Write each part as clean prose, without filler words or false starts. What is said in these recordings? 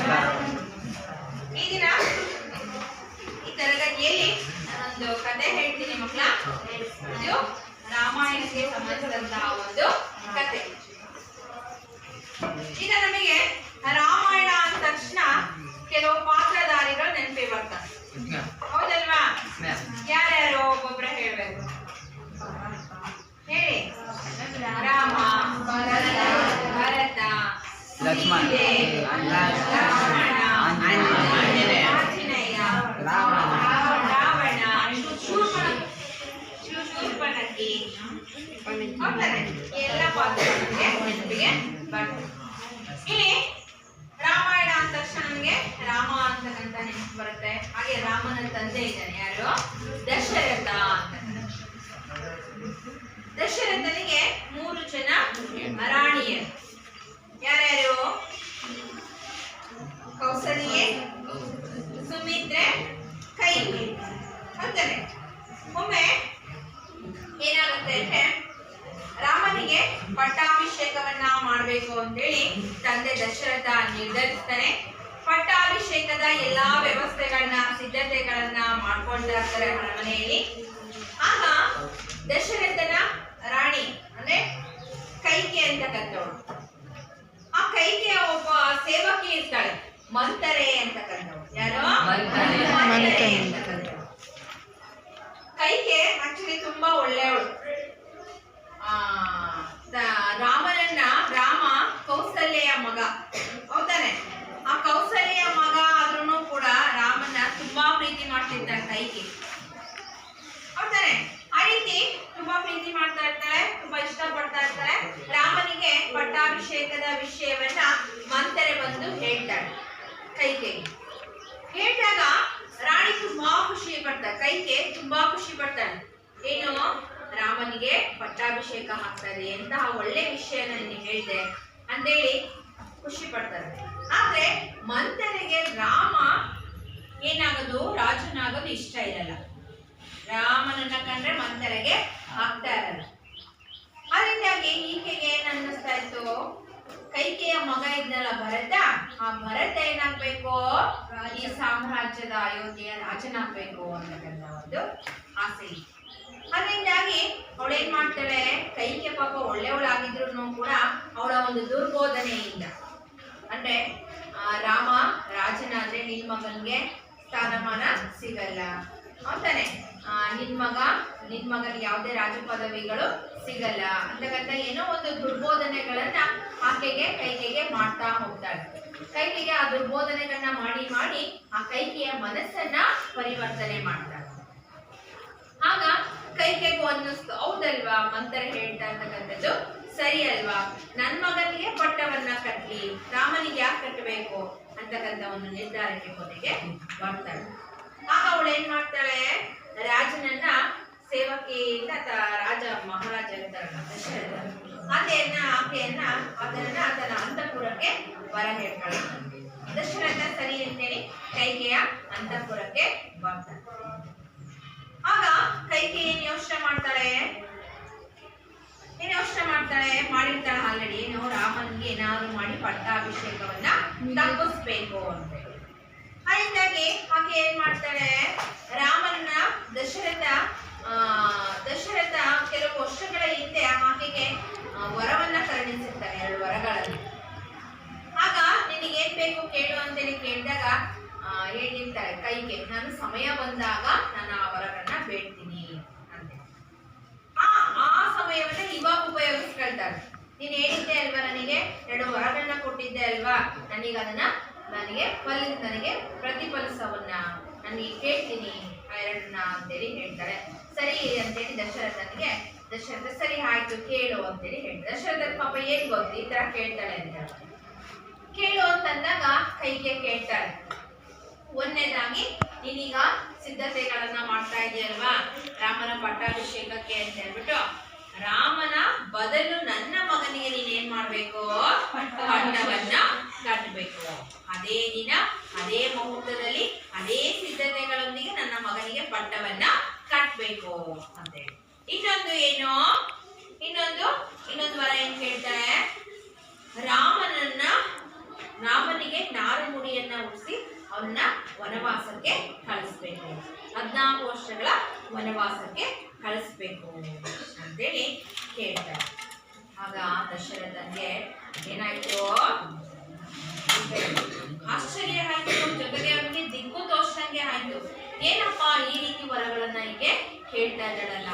ಈ ದಿನ ಈ ತರಗತಿಯಲ್ಲಿ ನಾನೊಂದು ಕತೆ ಹೇಳ್ತೀನಿ ಮಕ್ಕಳ. ಇದು ರಾಮಾಯಣಕ್ಕೆ ಸಂಬಂಧಿಸಿದಂತಹ ಒಂದು ಕತೆ. ಈಗ ನಮಗೆ ರಾಮಾಯಣ ಅಂದ ತಕ್ಷಣ ಕೆಲವು ಪಾತ್ರಧಾರಿಗಳು ನೆನಪಿ ಬರ್ತಾರೆ, ಹೌದಲ್ವಾ? ಯಾರ್ಯಾರು ಒಬ್ಬೊಬ್ರೆ ಹೇಳ್ಬೇಕು, ಹೇಳಿ. ರಾಮ, ಭರತ, ಲಕ್ಷ್ಮಣ, ಆಂಜನೇಯ, ರಾವಣ, ಶೂರ್ಪನಖಿ, ಎಲ್ಲ ಪಾತ್ರಗಳಿಗೆ ನೆನಪಿಗೆ ಬರ್ತದೆ. ಇಲ್ಲಿ ರಾಮಾಯಣ ಅಂದ ತಕ್ಷಣ ನಮಗೆ ರಾಮ ಅಂತಕ್ಕಂಥ ನೆನಪು ಬರುತ್ತೆ. ಹಾಗೆ ರಾಮನ ತಂದೆ ಇದ್ದಾನೆ, ಯಾರು? ದಶರಥ ಅಂತ. ದಶರಥನಿಗೆ 3 ಜನ ರಾಣಿಯರು. ಯಾರ್ಯಾರು? ಕೌಸಲ್ಯೆ, ಸುಮಿತ್ರೆ, ಕೈಕೇಯಿ ಅಂತಾನೆ. ಒಮ್ಮೆ ಏನಾಗುತ್ತೆ ಅಂದ್ರೆ, ರಾಮನಿಗೆ ಪಟ್ಟಾಭಿಷೇಕವನ್ನ ಮಾಡಬೇಕು ಅಂತೇಳಿ ತಂದೆ ದಶರಥ ನಿರ್ಧರಿಸ್ತಾನೆ. ಪಟ್ಟಾಭಿಷೇಕದ ಎಲ್ಲಾ ವ್ಯವಸ್ಥೆಗಳನ್ನ, ಸಿದ್ಧತೆಗಳನ್ನ ಮಾಡ್ಕೊಳ್ತಾ ಇರ್ತಾರೆ ಅರಮನೆಯಲ್ಲಿ. ಆಗ ದಶರಥನ ರಾಣಿ ಅಂದ್ರೆ ಕೈಕೇಯಿ ಅಂತಕ್ಕಂಥವಳು, ಆ ಕೈಕೇಯಿಯ ಒಬ್ಬ ಸೇವಕಿ ಇರ್ತಾಳೆ, ಮಂಥರೆ ಅಂತಕ್ಕಂಥವಳು. ಯಾರು? ಮಂಥರೆ ಅಂತಕ್ಕಂಥವಳು. ಕೈಕೇಯಿ ಆಕ್ಚುಲಿ ತುಂಬಾ ಒಳ್ಳೆಯವಳು. ರಾಮ ಕೌಸಲ್ಯೆಯ ಮಗ, ಹೌದಾನೆ? ಆ ಕೌಸಲ್ಯೆಯ ಮಗ ಆದ್ರೂ ಕೂಡ ರಾಮನ ತುಂಬಾ ಪ್ರೀತಿ ಮಾಡ್ತಿರ್ತಾಳೆ ಕೈಕೇಯಿ, ಹೌದಾನೆ? ಆ ರೀತಿ ತುಂಬಾ ಪ್ರೀತಿ ಮಾಡ್ತಾ ಇರ್ತಾಳೆ, ತುಂಬಾ ಇಷ್ಟ ಪಡ್ತಾ ಇರ್ತಾಳೆ. ರಾಮನಿಗೆ ಪಟ್ಟಾಭಿಷೇಕದ ವಿಷಯವನ್ನ ಮಂಥರೆ ಬಂದು ಹೇಳ್ತಾಳೆ ಕೈಕೇಯಿ. ಹೇಳಿದಾಗ ರಾಣಿ ತುಂಬಾ ಖುಷಿ ಪಡ್ತಾಳೆ, ಕೈಕೇಯಿ ತುಂಬಾ ಖುಷಿ ಪಡ್ತಾಳೆ. ಏನು? ರಾಮನಿಗೆ ಪಟ್ಟಾಭಿಷೇಕ ಆಗ್ತದೆ, ಎಂತಹ ಒಳ್ಳೆ ವಿಷಯನ ನೀನು ಹೇಳಿದೆ ಅಂತೇಳಿ ಖುಷಿ ಪಡ್ತಾರೆ. ಆದ್ರೆ ಮಂಥರೆಗೆ ರಾಮ ಏನಾಗೋದು, ರಾಜನಾಗೋದು ಇಷ್ಟ ಇರಲ್ಲ. ರಾಮನನ್ನ ಕಂಡ್ರೆ ಮಂಥರೆಗೆ ಆಗ್ತಾ ಇರಲ್ಲ. ಅದರಿಂದಾಗಿ ಈಕೆಗೆ ಏನ್ ಅನ್ನಿಸ್ತಾ ಇತ್ತು, ಕೈಕೇಯಿಯ ಮಗ ಇದ್ನಲ್ಲ ಭರತ, ಆ ಭರತ ಏನಾಗ್ಬೇಕು, ಈ ಸಾಮ್ರಾಜ್ಯದ ಅಯೋಧ್ಯೆಯ ರಾಜನಾಗ್ಬೇಕು ಅಂತಕ್ಕಂಥ ಒಂದು ಆಸೆ ಇತ್ತು. ಅದರಿಂದಾಗಿ ಅವಳೇನ್ ಮಾಡ್ತಾಳೆ, ಕೈಕೇಯಿ ಪಾಪ ಒಳ್ಳೆಯವಳಾಗಿದ್ರು ಕೂಡ ಅವಳ ಒಂದು ದುರ್ಬೋಧನೆಯಿಂದ, ಅಂದ್ರೆ ರಾಮ ರಾಜನಾದ್ರೆ ನಿನ್ ಮಗನ್ಗೆ ಸ್ಥಾನಮಾನ ಸಿಗಲ್ಲ, ಹೌದಾನೆ? ನಿನ್ ಮಗನಿಗೆ ಯಾವುದೇ ರಾಜ ಪದವಿಗಳು ಸಿಗಲ್ಲ ಅಂತಕ್ಕಂಥ ಏನೋ ಒಂದು ದುರ್ಬೋಧನೆಗಳನ್ನ ಕೈಕೇಯಿಗೆ ಮಾಡ್ತಾ ಹೋಗ್ತಾಳೆ. ಕೈಕೇಯಿಗೆ ಆ ದುರ್ಬೋಧನೆಗಳನ್ನ ಮಾಡಿ ಮಾಡಿ ಆ ಕೈಕೇಯಿಯ ಮನಸ್ಸನ್ನ ಪರಿವರ್ತನೆ ಮಾಡ್ತಾಳೆ. ಆಗ ಕೈಕೇಯಿಗೂ ಅನ್ನಿಸ್ತು, ಹೌದಲ್ವಾ, ಮಂಥರೆ ಹೇಳ್ತಾ ಇರ್ತಕ್ಕಂಥದ್ದು ಸರಿ ಅಲ್ವಾ, ನನ್ ಮಗನಿಗೆ ಪಟ್ಟವನ್ನ ಕಟ್ಲಿ, ರಾಮನಿಗೆ ಯಾಕೆ ಕಟ್ಟಬೇಕು ಅಂತಕ್ಕಂಥ ಒಂದು ನಿರ್ಧಾರಕ್ಕೆ ಕೊನೆಗೆ ಬರ್ತಾಳೆ. ಆಗ ಅವಳು ಏನ್ ಮಾಡ್ತಾಳೆ, ರಾಜನನ್ನ ಸೇವಕಿಯಿಂದ ರಾಜ ಮಹಾರಾಜ ಇರ್ತಾರಲ್ಲ ದಶರಥ, ಅದನ್ನ ತನ್ನ ಅಂತಃಪುರಕ್ಕೆ ಬರ ಹೇಳ್ತಾಳೆ. ದಶರಥ ಸರಿ ಅಂತೇಳಿ ಕೈಕೇಯಿಯ ಅಂತಃಪುರಕ್ಕೆ ಬರ್ತಾಳೆ. ಆಗ ಕೈಕೇಯಿ ಏನ್ ಯೋಚನೆ ಮಾಡ್ತಾಳೆ, ಮಾಡಿರ್ತಾಳೆ ಆಲ್ರೆಡಿ, ನಾವು ರಾಮನ್ಗೆ ಏನಾದ್ರು ಮಾಡಿ ಪಟ್ಟಾಭಿಷೇಕವನ್ನ ತಪ್ಪಿಸ್ಬೇಕು ಅಂತ. ಅದರಿಂದಾಗಿ ಆಕೆ ಏನ್ ಮಾಡ್ತಾಳೆ, ರಾಮನ ದಶರಥ ಕೆಲವು ವರ್ಷಗಳ ಹಿಂದೆ ಆಕೆಗೆ ವರವನ್ನ ಕರುಣಿಸಿರ್ತಾನೆ, 2 ವರಗಳನ್ನು. ಆಗ ನಿನಗೇನ್ ಬೇಕು ಕೇಳು ಅಂತೇಳಿ ಕೇಳಿದಾಗ ಹೇಳಿರ್ತಾಳೆ ಕೈಕೇಯಿ, ನಾನು ಸಮಯ ಬಂದಾಗ ನಾನು ಆ ವರಗಳನ್ನ ಬೇಡ್ತೀನಿ ಅಂತ. ಆ ಸಮಯವನ್ನ ಇವಾಗ ಉಪಯೋಗಿಸ್ಕೊಳ್ತಾಳೆ. ನೀನ್ ಹೇಳಿದ್ದೆ ಅಲ್ವಾ, ನನಗೆ 2 ವರಗಳನ್ನ ಕೊಟ್ಟಿದ್ದೆ ಅಲ್ವಾ, ನನಗೆ ಪ್ರತಿಫಲಿಸವನ್ನ ನನಗೆ ಕೇಳ್ತೀನಿ ಆ 2ನ್ನ ಅಂತೇಳಿ ಹೇಳ್ತಾಳೆ. ಸರಿ ಅಂತೇಳಿ ದಶರಥ ಸರಿ ಆಯ್ತು ಕೇಳು ಅಂತೇಳಿ ಹೇಳ್ತಾರೆ. ದಶರಥ ಪಾಪ ಏನ್ ಗೊತ್ತು ಈ ತರ ಕೇಳ್ತಾಳೆ ಅಂತ. ಕೇಳು ಅಂತಂದಾಗ ಕೈಕೇಯಿ ಕೇಳ್ತಾಳೆ, ಒಂದನೇದಾಗಿ ನೀನೀಗ ಸಿದ್ಧತೆಗಳನ್ನ ಮಾಡ್ತಾ ಇದೆಯಲ್ವಾ ರಾಮನ ಪಟ್ಟಾಭಿಷೇಕಕ್ಕೆ ಅಂತ ಹೇಳ್ಬಿಟ್ಟು, ರಾಮನ ಬದಲು ನನ್ನ ಮಗನಿಗೆ ನೀನೇನ್ ಮಾಡ್ಬೇಕು, ಪಟ್ಟವನ್ನ ಕಟ್ಟಬೇಕು. ಅದೇ ದಿನ ಅದೇ ಮುಹೂರ್ತದಲ್ಲಿ ಅದೇ ಸಿದ್ಧತೆಗಳೊಂದಿಗೆ ನನ್ನ ಮಗನಿಗೆ ಪಟ್ಟವನ್ನ ಕಟ್ಟಬೇಕು ಅಂತೇಳಿ. ಇನ್ನೊಂದು ಏನು, ಇನ್ನೊಂದು ವರ ಏನ್ ಕೇಳ್ತಾರೆ, ರಾಮನಿಗೆ ನಾರು ಮುಡಿಯನ್ನ ಕೇಳ್ತಾರೆ. ಆಗ ದಶರಥನ್ಗೆ ಏನಾಯ್ತು, ಆಶ್ಚರ್ಯ ಆಯ್ತು, ಜೊತೆಗೆ ಅವನಿಗೆ ದಿಕ್ಕು ತೋರ್ಸಂಗೆ ಆಯ್ತು. ಏನಪ್ಪ ಈ ರೀತಿ ವರಗಳನ್ನ ಹೀಗೆ ಕೇಳ್ತಾ ಇದ್ದಾಳಲ್ಲ.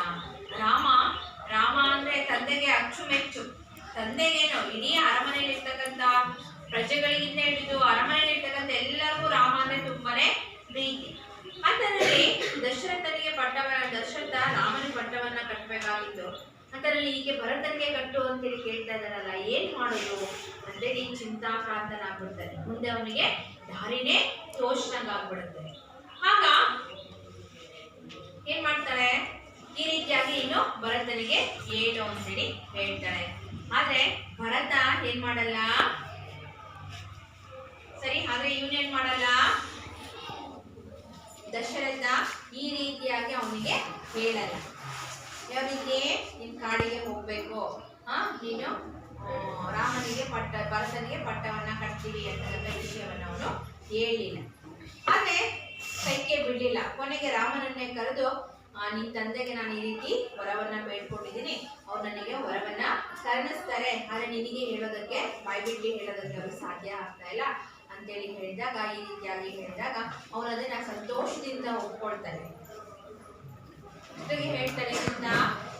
ರಾಮ ರಾಮ ಅಂದ್ರೆ ತಂದೆಗೆ ಅಚ್ಚುಮೆಚ್ಚು. ತಂದೆಗೇನು, ಇಡೀ ಅರಮನೆಯಲ್ಲಿ ಇರ್ತಕ್ಕಂಥ ಪ್ರಜೆಗಳಿಂದ ಹಿಡಿದು ಅರಮನೆಯಲ್ಲಿ ಇರ್ತಕ್ಕಂಥ ಎಲ್ಲರಿಗೂ ರಾಮ ಅಂದ್ರೆ ತುಂಬಾನೇ ಪ್ರೀತಿ. ಅದರಲ್ಲಿ ದಶರಥ ರಾಮನಿಗೆ ಪಟ್ಟವನ್ನ ಕಟ್ಟಬೇಕಾಗಿತ್ತು. ಅದರಲ್ಲಿ ಹೀಗೆ ಭರತನಿಗೆ ಕಟ್ಟು ಅಂತೇಳಿ ಕೇಳ್ತಾ ಇದ್ದಾರಲ್ಲ, ಏನ್ ಮಾಡೋದು ಅಂತೇಳಿ ಚಿಂತಾಕ್ರಾಂತನಾಗ್ಬಿಡ್ತಾನೆ. ಮುಂದೆ ಅವನಿಗೆ ದಾರಿನೇ ತೋಚ್ದಂಗಾಗ್ಬಿಡುತ್ತೆ. ಆಗ ಏನ್ ಮಾಡ್ತಾಳೆ, ಈ ರೀತಿಯಾಗಿ ಇನ್ನು ಭರತನಿಗೆ ಏನು ಅಂತೇಳಿ ಹೇಳ್ತಾಳೆ. ಆದ್ರೆ ಭರತ ಏನ್ ಮಾಡಲ್ಲ, ಸರಿ, ಆದ್ರೆ ಇವನೇನ್ ಮಾಡಲ್ಲ, ದಶರಥ ಈ ರೀತಿಯಾಗಿ ಅವನಿಗೆ ಹೇಳಲ್ಲ. ಯಾವ ರೀತಿ, ನೀನ್ ಕಾಡಿಗೆ ಹೋಗ್ಬೇಕು, ನೀನು ರಾಮನಿಗೆ ಭರತನಿಗೆ ಪಟ್ಟವನ್ನ ಕಟ್ತೀವಿ ಅಂತಕ್ಕಂಥ ವಿಷಯವನ್ನ ಅವನು ಹೇಳಿಲ್ಲ. ಆದ್ರೆ ಕೈಗೆ ಬಿಡ್ಲಿಲ್ಲ. ಕೊನೆಗೆ ರಾಮನನ್ನೇ ಕರೆದು, ನಿನ್ ತಂದೆಗೆ ನಾನು ಈ ರೀತಿ ವರವನ್ನ ಬೇಡ್ಕೊಂಡಿದ್ದೀನಿ, ಅವ್ರು ನನಗೆ ವರವನ್ನ ಕರುಣಿಸ್ತಾರೆ, ಆದ್ರೆ ನಿನಗೆ ಹೇಳೋದಕ್ಕೆ ಬಾಯ್ಬಿಟ್ಟು ಹೇಳೋದಕ್ಕೆ ಅವರು ಸಾಧ್ಯ ಆಗ್ತಾ ಇಲ್ಲ ಅಂತೇಳಿ ಹೇಳಿದಾಗ, ಈ ರೀತಿಯಾಗಿ ಹೇಳಿದಾಗ ಅವನು ಅದನ್ನ ಸಂತೋಷದಿಂದ ಒಪ್ಕೊಳ್ತಾನೆ. ಜೊತೆಗೆ ಹೇಳ್ತಾನೆ,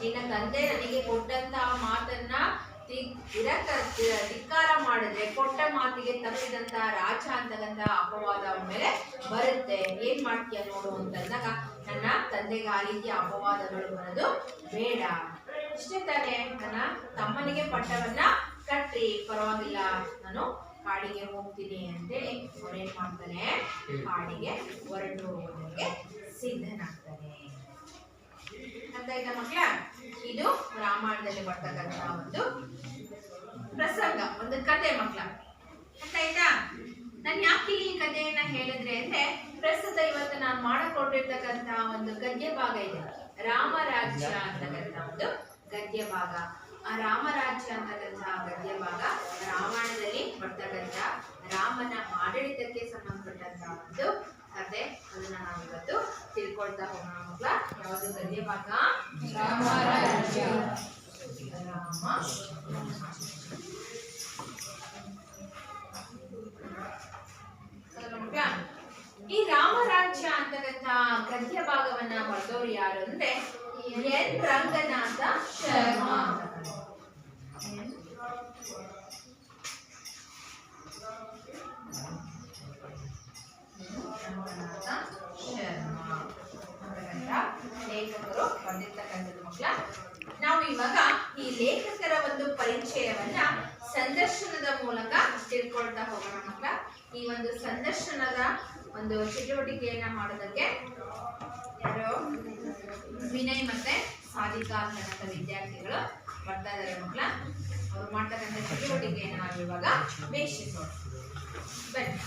ನಿನ್ನ ತಂದೆ ನನಗೆ ಕೊಟ್ಟಂತ ಮಾತನ್ನ ಧಿಕ್ಕಾರ ಮಾಡಿದ್ರೆ, ಕೊಟ್ಟ ಮಾತಿಗೆ ತಪ್ಪಿದಂತ ರಾಜ ಅಂತಕ್ಕಂಥ ಅಪವಾದ ಅವನ ಮೇಲೆ ಬರುತ್ತೆ, ಏನ್ ಮಾಡ್ತೀಯ ನೋಡು ಅಂತಂದಾಗ, ನನ್ನ ತಂದೆಗೆ ಆ ರೀತಿಯ ಅಪವಾದಗಳು ಬರೋದು ಬೇಡ, ಇಷ್ಟೇ ತಾನೇ, ನನ್ನ ತಮ್ಮನಿಗೆ ಪಟ್ಟವನ್ನ ಕಟ್ಟಿ ಪರವಾಗಿಲ್ಲ, ನಾನು ಕಾಡಿಗೆ ಹೋಗ್ತೀನಿ ಅಂತೇಳಿ ಅವನೇನ್ ಮಾಡ್ತಾನೆ, ಕಾಡಿಗೆ ಹೊರಟು ಹೋಗೋದಕ್ಕೆ ಸಿದ್ಧನಾಗ್ತಾನೆ. ಅಂತ ಆಯ್ತಾ ಮಕ್ಕಳ, ಇದು ರಾಮಾಯಣದಲ್ಲಿ ಬರ್ತಕ್ಕಂಥ ಒಂದು ಪ್ರಸಂಗ, ಒಂದು ಕತೆ ಮಕ್ಕಳ. ಅಂತ ಆಯ್ತಾ. ನಾನು ಯಾಕೆ ಈ ಕಥೆಯನ್ನ ಹೇಳಿದ್ರೆ ಅಂದ್ರೆ, ಪ್ರಸ್ತುತ ಇವತ್ತು ನಾನು ಮಾಡಿಕೊಂಡಿರ್ತಕ್ಕಂಥ ಒಂದು ಗದ್ಯ ಭಾಗ ಇದೆ, ರಾಮರಾಜ್ಯ ಅಂತಕ್ಕಂಥ ಒಂದು ಗದ್ಯ ಭಾಗ. ಆ ರಾಮರಾಜ್ಯ ಅಂತಕ್ಕಂಥ ಗದ್ಯ ಭಾಗ ರಾಮಾಯಣದಲ್ಲಿ ಬರ್ತಕ್ಕಂಥ ರಾಮನ ಆಡಳಿತಕ್ಕೆ ಸಂಬಂಧಪಟ್ಟಂತ ಒಂದು ಕತೆ. ಅದನ್ನ ನಾವು ಇವತ್ತು ತಿಳ್ಕೊಳ್ತಾ ಹೋಗೋಣ ಮಕ್ಕಳ. ಯಾವುದು ಗದ್ಯ ಭಾಗ? ರಾಮರಾಜ್ಯ. ಈ ರಾಮರಾಜ್ಯ ಅಂತಕ್ಕಂಥ ಗದ್ಯ ಭಾಗವನ್ನ ಬರೆದವರು ಯಾರು ಅಂದ್ರೆ ಎನ್ ರಂಗನಾಥ ಶರ್ಮಾ. ಲೇಖಕರು ಬಂದಿರ್ತಕ್ಕಂಥದ್ದು ಮಕ್ಕಳ. ನಾವು ಇವಾಗ ಈ ಲೇಖಕರ ಒಂದು ಪರಿಚಯವನ್ನ ಸಂದರ್ಶನದ ಮೂಲಕ ತಿಳ್ಕೊಳ್ತಾ ಹೋಗೋಣ ಮಕ್ಕಳ. ಈ ಒಂದು ಸಂದರ್ಶನದ ಒಂದು ಚಟುವಟಿಕೆಯನ್ನ ಮಾಡೋದಕ್ಕೆ ಯಾರು, ವಿನಯ್ ಮತ್ತೆ ಸಾಧಿಕಾ ಅಂತಕ್ಕಂಥ ವಿದ್ಯಾರ್ಥಿಗಳು ಬರ್ತಾ ಇದ್ದಾರೆ ಮಕ್ಕಳ. ಅವ್ರು ಮಾಡ್ತಕ್ಕಂಥ ಚಟುವಟಿಕೆಯನ್ನು ನಾವು ಇವಾಗ ವೀಕ್ಷಿಸೋಣ. ಬನ್ನಿ.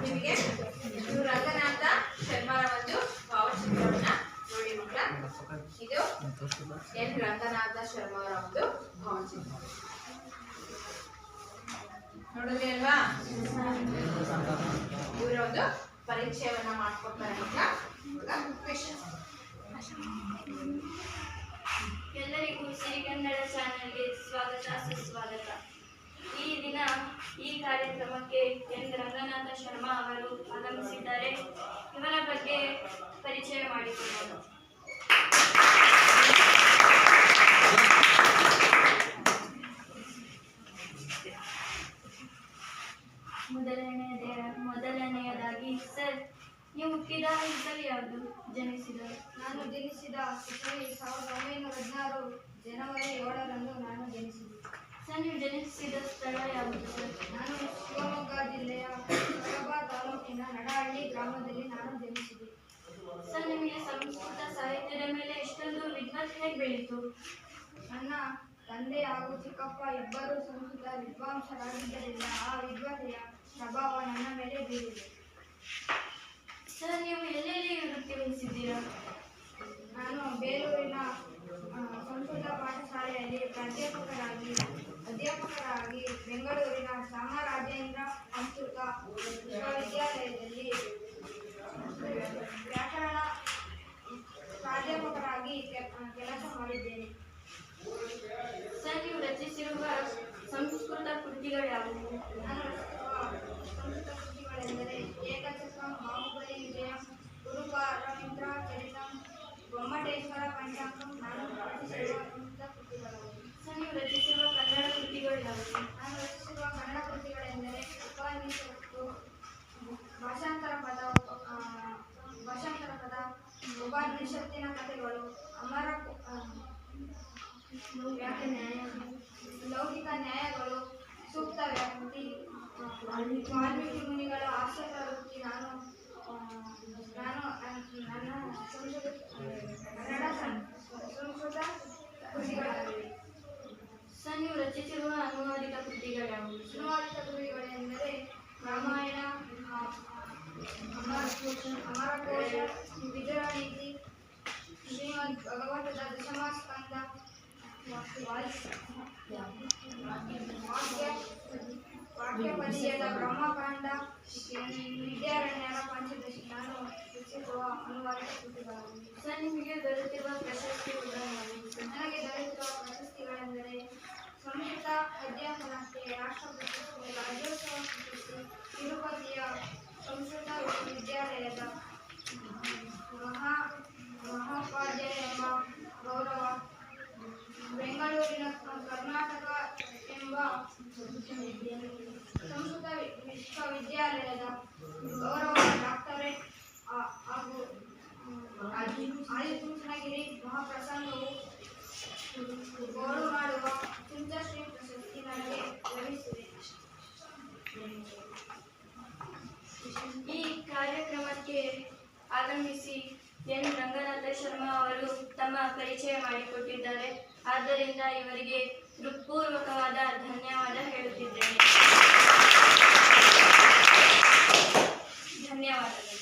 ನಿಮಗೆ ರಂಗನಾಥ ಶರ್ಮಾರ ಒಂದು ಭಾವಚಿತ್ರವನ್ನ ನೋಡಿ ಮಕ್ಕಳ. ಇದು ಎನ್ ರಂಗನಾಥ ಶರ್ಮಾರ ಒಂದು ಭಾವಚಿತ್ರ ನೋಡಿದ್ರಿ ಅಲ್ವಾ? ಇವರ ಒಂದು ಪರಿಚಯವನ್ನ ಮಾಡ್ಕೊಡ್ತಾರೆ ಮಕ್ಕಳ. ಎಲ್ಲರಿಗೂ ಸಿರಿಗನ್ನಡ ಚಾನೆಲ್ಗೆ ಸ್ವಾಗತ, ಸುಸ್ವಾಗತ. ಈ ದಿನ ಈ ಕಾರ್ಯಕ್ರಮಕ್ಕೆ ಎನ್ ರಂಗನಾಥ ಶರ್ಮಾ ಅವರು ಆಗಮಿಸಿದ್ದಾರೆ. ಇವರ ಬಗ್ಗೆ ಪರಿಚಯ ಮಾಡಿಕೊಳ್ಳೋಣ. ಮೊದಲನೆಯದಾಗಿ ಸರ್, ನೀವು ಹುಟ್ಟಿದ ಇಸವಿ ಯಾವುದು? ಜನಿಸಿದರು? ನಾನು ಜನಿಸಿದ ಇಸವಿ 1916 ಜನವರಿ 7ರಂದು ನಾನು ಜನಿಸಿದೆ. ಸರ್, ನೀವು ಜನಿಸಿದ ಸ್ಥಳ ಯಾವುದು ಸರ್? ನಾನು ಶಿವಮೊಗ್ಗ ಜಿಲ್ಲೆಯ ಕಡಬ ತಾಲೂಕಿನ ನಡಹಳ್ಳಿ ಗ್ರಾಮದಲ್ಲಿ ನಾನು ಜನಿಸಿದೆ. ಸರ್, ನಿಮಗೆ ಸಂಸ್ಕೃತ ಸಾಹಿತ್ಯದ ಮೇಲೆ ಇಷ್ಟೊಂದು ವಿದ್ವತ್ ಹೇಗೆ ಬೆಳೀತು? ನನ್ನ ತಂದೆ ಹಾಗೂ ಚಿಕ್ಕಪ್ಪ ಇಬ್ಬರು ಸಂಸ್ಕೃತ ವಿದ್ವಾಂಸರಾಗಿದ್ದರಿಂದ ಆ ವಿದ್ವತೆಯ ಪ್ರಭಾವ ನನ್ನ ಮೇಲೆ ಬೀರಿದೆ. ಸರ್, ನೀವು ಎಲ್ಲೆಲ್ಲಿ ವೃತ್ತಿ ವಹಿಸಿದ್ದೀರಾ? ನಾನು ಬೇಲೂರಿನ ಸಂಸ್ಕೃತ ಸಂಸ್ಕೃತ ಪಾಠಶಾಲೆಯಲ್ಲಿ ಅಧ್ಯಾಪಕರಾಗಿ ಬೆಂಗಳೂರಿನ ಚಾಮರಾಜೇಂದ್ರ ಸಂಸ್ಕೃತ ವಿಶ್ವವಿದ್ಯಾಲಯದಲ್ಲಿ ವ್ಯಾಕರಣ ಪ್ರಾಧ್ಯಾಪಕರಾಗಿ ಕೆಲಸ ಮಾಡಿದ್ದೇನೆ. ಸರ್, ನೀವು ರಚಿಸಿರುವ ಸಂಸ್ಕೃತ ಕೃತಿಗಳ್ಯಾವುವು? ನಾನು ರಚಿಸಿರುವ ಸಂಸ್ಕೃತ ಕೃತಿಗಳೆಂದರೆ ಏಕಚಕ್ರಂ, ಬಾಹುಬಲಿ ವಿಜಯಂ, ಗುರುಪಾರಮಿತ್ರ ಚರಿತಂ, ಗೊಮ್ಮಟೇಶ್ವರ ಪಂಚಾಂಗಂ ನಾನು ರಚಿಸಿರುವ ಸಂಸ್ಕೃತ ಕೃತಿಗಳು. ಸರ್, ನೀವು ರಚಿಸಿರುವ ಕನ್ನಡ ಕೃತಿಗಳ್ಯಾವುವು? ನಾನು ರಚಿಸಿರುವ ಕನ್ನಡ ಕೃತಿಗಳೆಂದರೆ ಉಪನಿಷತ್ತು, ಭಾಷಾಂತರ ಪದ, ಉಪನಿಷತ್ತಿನ ಕಥೆಗಳು, ಲೌಕಿಕ ನ್ಯಾಯಗಳು, ಸೂಕ್ತ ವ್ಯಕ್ತಿ, ವಾಲ್ಮೀಕಿ ಮುನಿಗಳ ಹಾಸ್ಯ ಪ್ರವೃತ್ತಿ ನಾನು ನನ್ನ ಕನ್ನಡ ಸಂಸ್ಕೃತ ಕೃತಿಗಳಾಗಿವೆ. ಸರ್, ನೀವು ರಚಿಸಿರುವ ಅನುವಾದಿತ ಕೃತಿಗಳ್ಯಾವುವು? ಅನುವಾದಿತ ಕೃತಿಗಳೆಂದರೆ ರಾಮಾಯಣ, ಅಮರಕೋಶ, ವಿಜಯನೀತಿ, ಶ್ರೀಮದ್ ಭಗವತದ ದಶಮಸ್ಕಂದ, ವಾಕ್ಯಪದ್ಯದ ಬ್ರಹ್ಮಕಾಂಡ, ವಿದ್ಯಾರಣ್ಯರ ಪಂಚದಶಿ ನಾನು ರಚಿಸಿರುವ ಅನುವಾದಿತ ಕೃತಿಗಳಾಗಿವೆ. ಸರ್, ನಿಮಗೆ ದೊರೆತಿರುವ ಪ್ರಶಸ್ತಿಗಳ್ಯಾವುವು? ನನಗೆ ದೊರೆತಿರುವ ಪ್ರಶಸ್ತಿಗಳೆಂದರೆ ಸಂಸ್ಕೃತ ಅಧ್ಯಾಪನಕ್ಕೆ ರಾಷ್ಟ್ರ ಪ್ರಶಸ್ತಿ, ರಾಜ್ಯೋತ್ಸವ ಪ್ರಶಸ್ತಿ, ತಿರುಪತಿಯ ಸಂಸ್ಕೃತ ವಿಶ್ವವಿದ್ಯಾಲಯದ ಮಹೋಪಾಧ್ಯಾಯ ಎಂಬ ಗೌರವ, ಬೆಂಗಳೂರಿನ ಕರ್ನಾಟಕ ಎಂಬ ಸಂಸ್ಕೃತ ವಿಶ್ವವಿದ್ಯಾಲಯದ ಗೌರವ ಡಾಕ್ಟರೇಟ್ ಹಾಗೂ ಆದಿಚುಂಚನಗಿರಿ ಮಹಾಪ್ರಸಂಗವು ಗೋಳು ಮಾಡುವ ಚುಂಚಶ್ರೀ ಪ್ರಶಸ್ತಿ ನನಗೆ ಲಭಿಸಿದೆ. ಈ ಕಾರ್ಯಕ್ರಮಕ್ಕೆ ಆಗಮಿಸಿ ಎನ್ ರಂಗನಾಥ ಶರ್ಮಾ ಅವರು ತಮ್ಮ ಪರಿಚಯ ಮಾಡಿಕೊಟ್ಟಿದ್ದಾರೆ. ಆದ್ದರಿಂದ ಇವರಿಗೆ ಹೃತ್ಪೂರ್ವಕವಾದ ಧನ್ಯವಾದ ಹೇಳುತ್ತಿದ್ದೇನೆ. ಧನ್ಯವಾದಗಳು.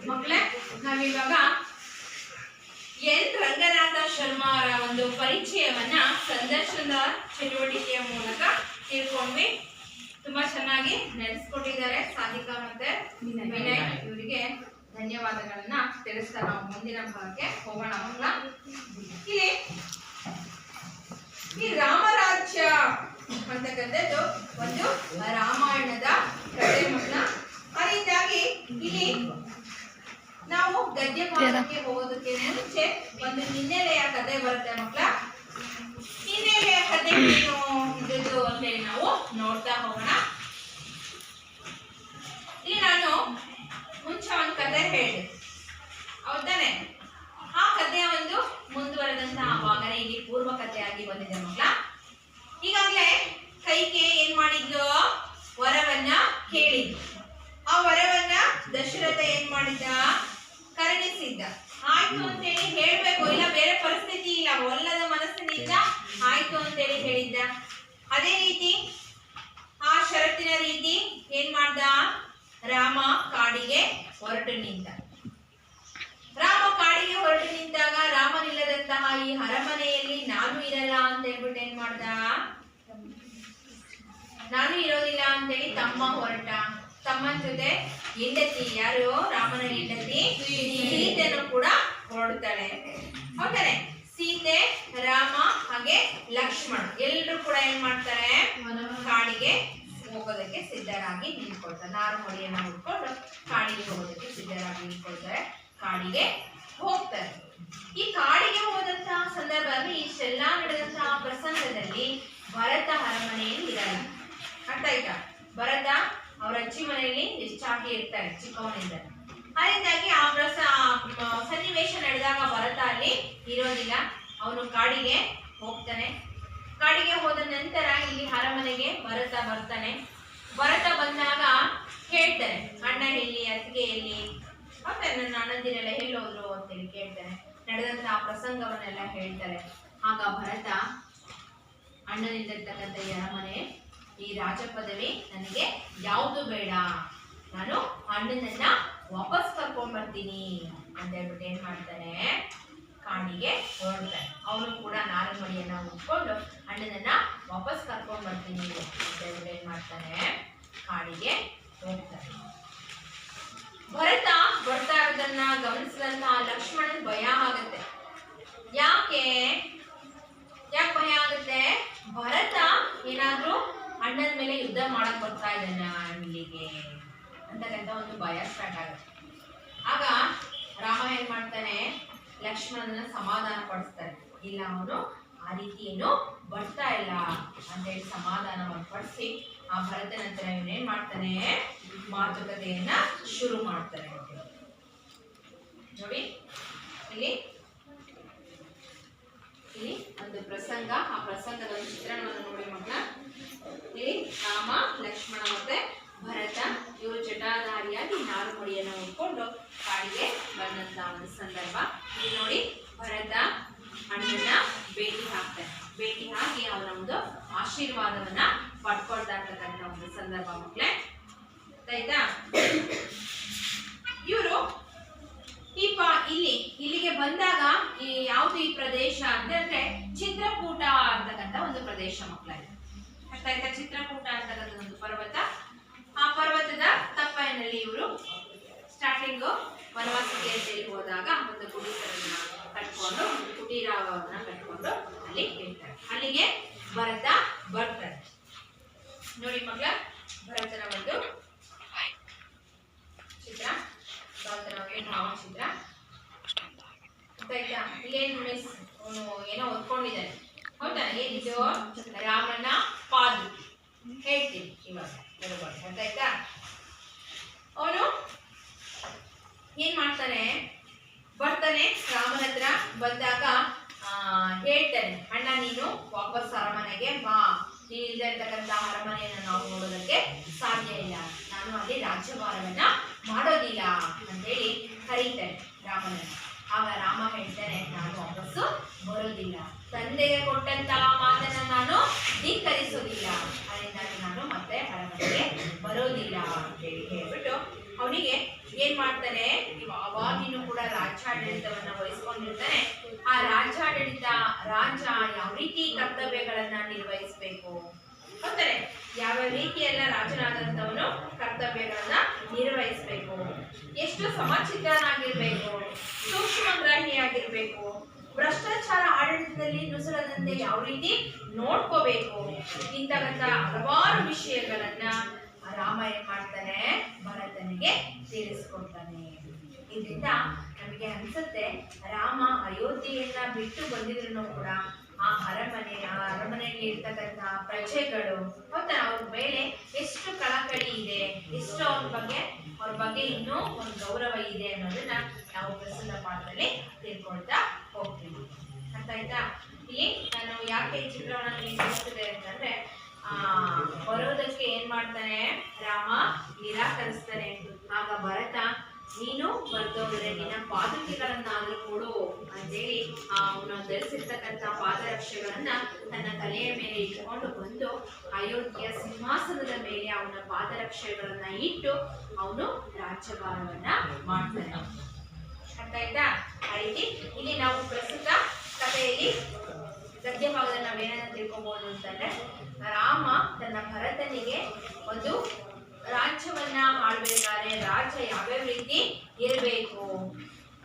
ಮಕ್ಕಳೇ, ನಾವಿವಾಗ ಎನ್ ರಂಗನಾಥ ಶರ್ಮಾ ಅವರ ಒಂದು ಪರಿಚಯವನ್ನ ಸಂದರ್ಶನದ ಚಟುವಟಿಕೆಯ ಮೂಲಕ ತಿಳ್ಕೊಂಡ್ವಿ. ತುಂಬಾ ಚೆನ್ನಾಗಿ ನಡೆಸ್ಕೊಟ್ಟಿದ್ದಾರೆ ಸಾಧಿಕಾ ಮತ್ತೆ ವಿನಯ್. ಇವರಿಗೆ ಧನ್ಯವಾದಗಳನ್ನ ತಿಳಿಸ್ತಾ ನಾವು ಮುಂದಿನ ಭಾಗಕ್ಕೆ ಹೋಗೋಣ. ಮಕ್ಕಳ, ಇಲ್ಲಿ ಈ ರಾಮರಾಜ್ಯ ಅಂತಕ್ಕಂಥದ್ದು ಒಂದು ರಾಮಾಯಣದ ಕಥೆ ಮಕ್ಕಳ. ಅದರಿಂದಾಗಿ ಇಲ್ಲಿ ನಾವು ಗದ್ಯ ಭಾಗಕ್ಕೆ ಹೋಗೋದಕ್ಕೆ ಮುಂಚೆ ಒಂದು ಹಿನ್ನೆಲೆಯ ಕಥೆ ಬರುತ್ತೆ ಮಕ್ಕಳ. ಹಿನ್ನೆಲೆಯ ಕಥೆ ಏನು ಇದ್ದು ಅಂತ ಹೇಳಿ ನಾವು ನೋಡ್ತಾ ಹೋಗೋಣ. ಇಲ್ಲಿ ನಾನು ಮುಂಚೆ ಒಂದು ಕಥೆ ಹೇಳಿದೆ, ಹೌದಾನೆ? ಆ ಕಥೆಯ ಒಂದು ಮುಂದುವರೆದಂತಹ ಭಾಗನೇ ಇಲ್ಲಿ ಪೂರ್ವ ಕಥೆಯಾಗಿ ಬಂದಿದೆ ಮಕ್ಕಳ. ಈಗಾಗಲೇ ಕೈಕೆ ಏನ್ ಮಾಡಿದ್ಲು? ವರವನ್ನ ಕೇಳಿದ್ಲು. ಆ ವರವನ್ನ ದಶರಥ ಏನ್ ಮಾಡಿದ್ದ? ಕರುಣಿಸಿದ್ದ. ಆಯ್ತು ಅಂತೇಳಿ ಹೇಳ್ಬೇಕು, ಇಲ್ಲ ಬೇರೆ ಪರಿಸ್ಥಿತಿ ಇಲ್ಲ, ಒಲ್ಲದ ಮನಸ್ಸಿನಿಂದ ಆಯ್ತು ಅಂತೇಳಿ ಹೇಳಿದ್ದ. ಅದೇ ರೀತಿ ಆ ಷರತ್ತಿನ ರೀತಿ ಏನ್ ಮಾಡ್ದ? ರಾಮ ಕಾಡಿಗೆ ಹೊರಟು ನಿಂತ. ರಾಮ ಕಾಡಿಗೆ ಹೊರಟು ನಿಂತಾಗ ರಾಮನಿಲ್ಲದಂತಹ ಈ ಅರಮನೆಯಲ್ಲಿ ನಾನು ಇರಲ್ಲ ಅಂತ ಹೇಳ್ಬಿಟ್ಟು ಏನ್ ಮಾಡ್ದ? ನಾನು ಇರೋದಿಲ್ಲ ಅಂತೇಳಿ ತಮ್ಮ ಹೊರಟ. ತಮ್ಮನ ಜೊತೆ ಹೆಂಡತಿ, ಯಾರು? ರಾಮನ ಹೆಂಡತಿ ಸೀತೆನೂ ಕೂಡ ಹೊರಡ್ತಾಳೆ. ಹೌದಾನೆ? ಸೀತೆ, ರಾಮ ಹಾಗೆ ಲಕ್ಷ್ಮಣ ಎಲ್ಲರೂ ಕೂಡ ಏನ್ ಮಾಡ್ತಾರೆ? ಕಾಡಿಗೆ ಹೋಗೋದಕ್ಕೆ ಸಿದ್ಧರಾಗಿ ನಿಂತ್ಕೊಳ್ತಾರೆ. ನಾರು ಹೊಡಿಯನ್ನ ಉಟ್ಕೊಂಡು ಕಾಡಿಗೆ ಹೋಗೋದಕ್ಕೆ ಸಿದ್ಧರಾಗಿ ನಿಂತ್ಕೊಳ್ತಾರೆ. ಕಾಡಿಗೆ ಹೋಗ್ತಾರೆ. ಈ ಕಾಡಿಗೆ ಹೋದಂತಹ ಸಂದರ್ಭದಲ್ಲಿ ಇಷ್ಟೆಲ್ಲಾ ನಡೆದಂತಹ ಪ್ರಸಂಗದಲ್ಲಿ ಭರತ ಅರಮನೆಯಲ್ಲಿ ಇರಲ್ಲ. ಅರ್ಥ ಆಯ್ತಾ? ಭರತ ಅವ್ರ ಅಜ್ಜಿ ಮನೆಯಲ್ಲಿ ಹೆಚ್ಚಾಗಿ ಇರ್ತಾರೆ ಚಿಕ್ಕವನಿಂದ. ಅದರಿಂದಾಗಿ ಸನ್ನಿವೇಶ ನಡೆದಾಗ ಭರತ ಅಲ್ಲಿ ಇರೋದಿಲ್ಲ. ಅವನು ಕಾಡಿಗೆ ಹೋಗ್ತಾನೆ. ಕಾಡಿಗೆ ಹೋದ ನಂತರ ಇಲ್ಲಿ ಅರಮನೆಗೆ ಭರತ ಬರ್ತಾನೆ. ಭರತ ಬಂದಾಗ ಹೇಳ್ತಾನೆ, ಅಣ್ಣ ಎಲ್ಲಿ, ಅತ್ತಿಗೆ ಎಲ್ಲಿ, ಮತ್ತೆ ನನ್ನ ಅಣ್ಣಂದಿರೆಲ್ಲ ಎಲ್ಲೋದ್ರು ಅಂತೇಳಿ ಕೇಳ್ತಾನೆ. ನಡೆದಂತಹ ಪ್ರಸಂಗವನ್ನೆಲ್ಲ ಹೇಳ್ತಾರೆ. ಆಗ ಭರತ, ಅಣ್ಣನಿಂದಿರ್ತಕ್ಕಂಥ ಈ ಅರಮನೆ, ಈ ರಾಜ ಪದವಿ ನನಗೆ ಯಾವುದು ಬೇಡ, ನಾನು ಅಣ್ಣನನ್ನ ವಾಪಸ್ ಕರ್ಕೊಂಡ್ ಬರ್ತೀನಿ ಅಂತ ಹೇಳ್ಬಿಟ್ಟು ಏನ್ ಮಾಡ್ತಾನೆ, ಕಾಡಿಗೆ ಹೊರಡ್ತಾನೆ. ಅವನು ಕೂಡ ನಾರಮಡಿಯನ್ನ ಉಟ್ಕೊಂಡು ಅಣ್ಣನನ್ನ ವಾಪಸ್ ಕರ್ಕೊಂಡ್ ಬರ್ತೀನಿ ಅಂತ ಹೇಳ್ಬಿಟ್ಟು ಏನ್ ಮಾಡ್ತಾನೆ, ಕಾಡಿಗೆ ಹೋಗ್ತಾನೆ. ಭರತ ಬರ್ತಾ ಇರೋದನ್ನ ಗಮನಿಸಿದಂತ ಲಕ್ಷ್ಮಣನ್ ಭಯ ಆಗತ್ತೆ. ಯಾಕೆ ಭಯ ಆಗುತ್ತೆ? ಭರತ ಏನಾದ್ರೂ ಅಣ್ಣನ ಮೇಲೆ ಯುದ್ಧ ಮಾಡಕ್ ಬರ್ತಾ ಇದ್ದಾನ ಇಲ್ಲಿಗೆ ಅಂತಕ್ಕಂಥ ಒಂದು ಭಯ ಸ್ಟಾರ್ಟ್ ಆಗುತ್ತೆ. ಆಗ ರಾಮ ಏನ್ ಮಾಡ್ತಾನೆ, ಲಕ್ಷ್ಮಣನ ಸಮಾಧಾನ ಪಡಿಸ್ತಾನೆ. ಇಲ್ಲ, ಅವನು ಆ ರೀತಿ ಏನು ಬರ್ತಾ ಇಲ್ಲ ಅಂತೇಳಿ ಸಮಾಧಾನವನ್ನು ಪಡಿಸಿ ಆ ಭರತ ನಂತರ ಇವನೇನ್ ಮಾಡ್ತಾನೆ, ಮಾತುಕತೆಯನ್ನ ಶುರು ಮಾಡ್ತಾನೆ. ನೋಡಿ ಇಲ್ಲಿ ಒಂದು ಪ್ರಸಂಗ, ಆ ಪ್ರಸಂಗದ ಒಂದು ಚಿತ್ರಣವನ್ನು ನೋಡಿ ಮಕ್ಕಳ. ಇಲ್ಲಿ ರಾಮ, ಲಕ್ಷ್ಮಣ ಮತ್ತೆ ಭರತ ಇವರು ಜಟಾಧಾರಿಯಾಗಿ ನಾರುಮಡಿಯನ್ನು ಉಟ್ಕೊಂಡು ಕಾಡಿಗೆ ಬಂದಂತ ಒಂದು ಸಂದರ್ಭ. ಇಲ್ಲಿ ನೋಡಿ, ಭರತ ಅಣ್ಣನ ಭೇಟಿ ಹಾಕ್ತಾನೆ. ಭೇಟಿ ಹಾಕಿ ಅವನ ಒಂದು ಆಶೀರ್ವಾದವನ್ನ ಪಡ್ಕೊಳ್ತಾ ಇರ್ತಕ್ಕಂಥ ಒಂದು ಸಂದರ್ಭ ಮಕ್ಕಳೇ. ಆಯ್ತಾ? ಇವರು ಇಲ್ಲಿಗೆ ಬಂದಾಗ ಯಾವುದು ಈ ಪ್ರದೇಶ ಅಂತಂದ್ರೆ ಚಿತ್ರಕೂಟ ಅಂತಕ್ಕಂಥ ಒಂದು ಪ್ರದೇಶ ಮಕ್ಕಳೇ. ಅರ್ಥ ಆಯ್ತಾ? ಚಿತ್ರಕೂಟ ಅಂತಕ್ಕಂಥ ಒಂದು ಪರ್ವತ. ಆ ಪರ್ವತದ ತಪ್ಪಲಿನಲ್ಲಿ ಇವರು ಸ್ಟಾರ್ಟಿಂಗ್ ವನವಾಸಕ್ಕೆ ಅಂತೇಳಿ ಹೋದಾಗ ಒಂದು ಕುಟೀರವನ್ನ ಕಟ್ಕೊಂಡು, ಕುಟೀರವನ್ನ ಕಟ್ಕೊಂಡು ಅಲ್ಲಿ ಇರ್ತಾರೆ. ಅಲ್ಲಿಗೆ ಭರತ ಬರ್ತಾರೆ. ನೋಡಿ ಮಕ್ಕಳ, ಭರತನ ಒಂದು ಚಿತ್ರ, ಭರತನ ಭಾವಚಿತ್ರ. ಇಲ್ಲೇನು ಮಿಸ್ ಅವನು ಏನೋ ಓದ್ಕೊಂಡಿದ್ದಾನೆ, ಹೌದಾ? ಏನಿದು? ರಾಮನ ಪಾದು ಹೇಳ್ತೀನಿ ಇವಾಗ, ಅರ್ಥ ಆಯ್ತಾ? ಅವನು ಏನ್ ಮಾಡ್ತಾನೆ, ಬರ್ತಾನೆ ರಾಮನ ಹತ್ರ. ಬಂದಾಗ ಹೇಳ್ತಾನೆ, ಅಣ್ಣ ನೀನು ವಾಪಸ್ ಅರಮನೆಗೆ ಬಾ, ನೀನು ಇಲ್ಲದೆ ಇರ್ತಕ್ಕಂಥ ಅರಮನೆಯನ್ನು ನಾವು ನೋಡೋದಕ್ಕೆ ಸಾಧ್ಯ ಇಲ್ಲ, ನಾನು ಅಲ್ಲಿ ರಾಜ್ಯಭಾರವನ್ನ ಮಾಡೋದಿಲ್ಲ ಅಂತೇಳಿ ಕರೀತಾನೆ ರಾಮನನ್ನ. ಆಗ ರಾಮ ಹೇಳ್ತಾನೆ, ನಾನು ವಾಪಸ್ಸು ಬರೋದಿಲ್ಲ, ತಂದೆಗೆ ಕೊಟ್ಟಂತಹ ಮಾತನ್ನ ನಾನು ಧಿಕ್ಕರಿಸೋದಿಲ್ಲ, ಅದರಿಂದಾಗಿ ನಾನು ಮತ್ತೆ ಅರಮನೆಗೆ ಬರೋದಿಲ್ಲ ಅಂತೇಳಿ ಹೇಳ್ಬಿಟ್ಟು ಅವನಿಗೆ ಏನ್ ಮಾಡ್ತಾನೆ, ಅವಾಗಿನೂ ಕೂಡ ರಾಜ್ಯಾಡಳಿತವನ್ನ ವಹಿಸ್ಕೊಂಡಿರ್ತಾನೆ. ಆ ರಾಜ್ಯಾಡಳಿತ, ರಾಜ ಯಾವ ರೀತಿ ಕರ್ತವ್ಯಗಳನ್ನ ನಿರ್ವಹಿಸಬೇಕು ಅಂತಾರೆ, ಯಾವ ರೀತಿಯೆಲ್ಲ ರಾಜನಾದಂಥವನು ಕರ್ತವ್ಯಗಳನ್ನ ನಿರ್ವಹಿಸಬೇಕು, ಎಷ್ಟು ಸಮಚಿತ್ತನಾಗಿರ್ಬೇಕು, ಸೂಕ್ಷ್ಮಗ್ರಾಹಿಯಾಗಿರ್ಬೇಕು, ಭ್ರಷ್ಟಾಚಾರ ಆಡಳಿತದಲ್ಲಿ ನುಸುಳದಂತೆ ಯಾವ ರೀತಿ ನೋಡ್ಕೋಬೇಕು, ಇಂತಕ್ಕಂಥ ಹಲವಾರು ವಿಷಯಗಳನ್ನ ರಾಮ ಏನ್ ಮಾಡ್ತಾನೆ, ಭರತನಿಗೆ ತಿಳಿಸ್ಕೊಡ್ತಾನೆ. ಇದರಿಂದ ನಮಗೆ ಅನ್ಸುತ್ತೆ, ರಾಮ ಅಯೋಧ್ಯೆಯನ್ನ ಬಿಟ್ಟು ಬಂದಿದ್ರು ಕೂಡ ಆ ಅರಮನೆಯಲ್ಲಿ ಇರ್ತಕ್ಕಂಥ ಪ್ರಜೆಗಳು ಮತ್ತೆ ಅವ್ರ ಮೇಲೆ ಎಷ್ಟು ಕಳಕಳಿ ಇದೆ, ಎಷ್ಟು ಅವ್ರ ಬಗ್ಗೆ ಇನ್ನೂ ಒಂದು ಗೌರವ ಇದೆ ಅನ್ನೋದನ್ನ ನಾವು ಪ್ರಸ್ತುತ ಪಾಠದಲ್ಲಿ ತಿಳ್ಕೊಳ್ತಾ ಹೋಗ್ತೀವಿ. ಅರ್ಥ ಆಯ್ತಾ? ಇಲ್ಲಿ ನಾನು ಯಾಕೆ ಈ ಚಿತ್ರವನ್ನು ತಿಳಿಸ್ತಿದೆ ಅಂತಂದ್ರೆ, ಬರೋದಕ್ಕೆ ಏನ್ ಮಾಡ್ತಾನೆ ರಾಮ, ನಿರಾಕರಿಸ್ತಾನೆ. ಆಗ ಭರತ, ನೀನು ಬರ್ದೋದ್ರೆ ನಿನ್ನ ಪಾದುಕೆಗಳನ್ನಾದ್ರೂ ಕೊಡು ಅಂತೇಳಿ ಅವನು ಧರಿಸಿರ್ತಕ್ಕಂಥ ಪಾದರಕ್ಷೆಗಳನ್ನ ತನ್ನ ತಲೆಯ ಮೇಲೆ ಇಟ್ಕೊಂಡು ಬಂದು ಅಯೋಧ್ಯೆಯ ಸಿಂಹಾಸನದ ಮೇಲೆ ಅವನ ಪಾದರಕ್ಷೆಗಳನ್ನ ಇಟ್ಟು ಅವನು ರಾಜ್ಯಭಾರವನ್ನ ಮಾಡ್ತಾನೆ. ಅರ್ಥ ಆಯ್ತಾ? ಆ ರೀತಿ ಇಲ್ಲಿ ನಾವು ಪ್ರಸ್ತುತ ಕಥೆಯಲ್ಲಿ ಗದ್ಯ ಭಾಗದಲ್ಲಿ ನಾವೇನನ್ನ ತಿಳ್ಕೊಬಹುದು ಅಂತಂದ್ರೆ, ರಾಮ ತನ್ನ ಭರತನಿಗೆ ಒಂದು ರಾಜ್ಯವನ್ನ ಆಳ್ಬೇಕಾದ್ರೆ ರಾಜ್ಯ ಯಾವ್ಯಾವ ರೀತಿ ಇರಬೇಕು,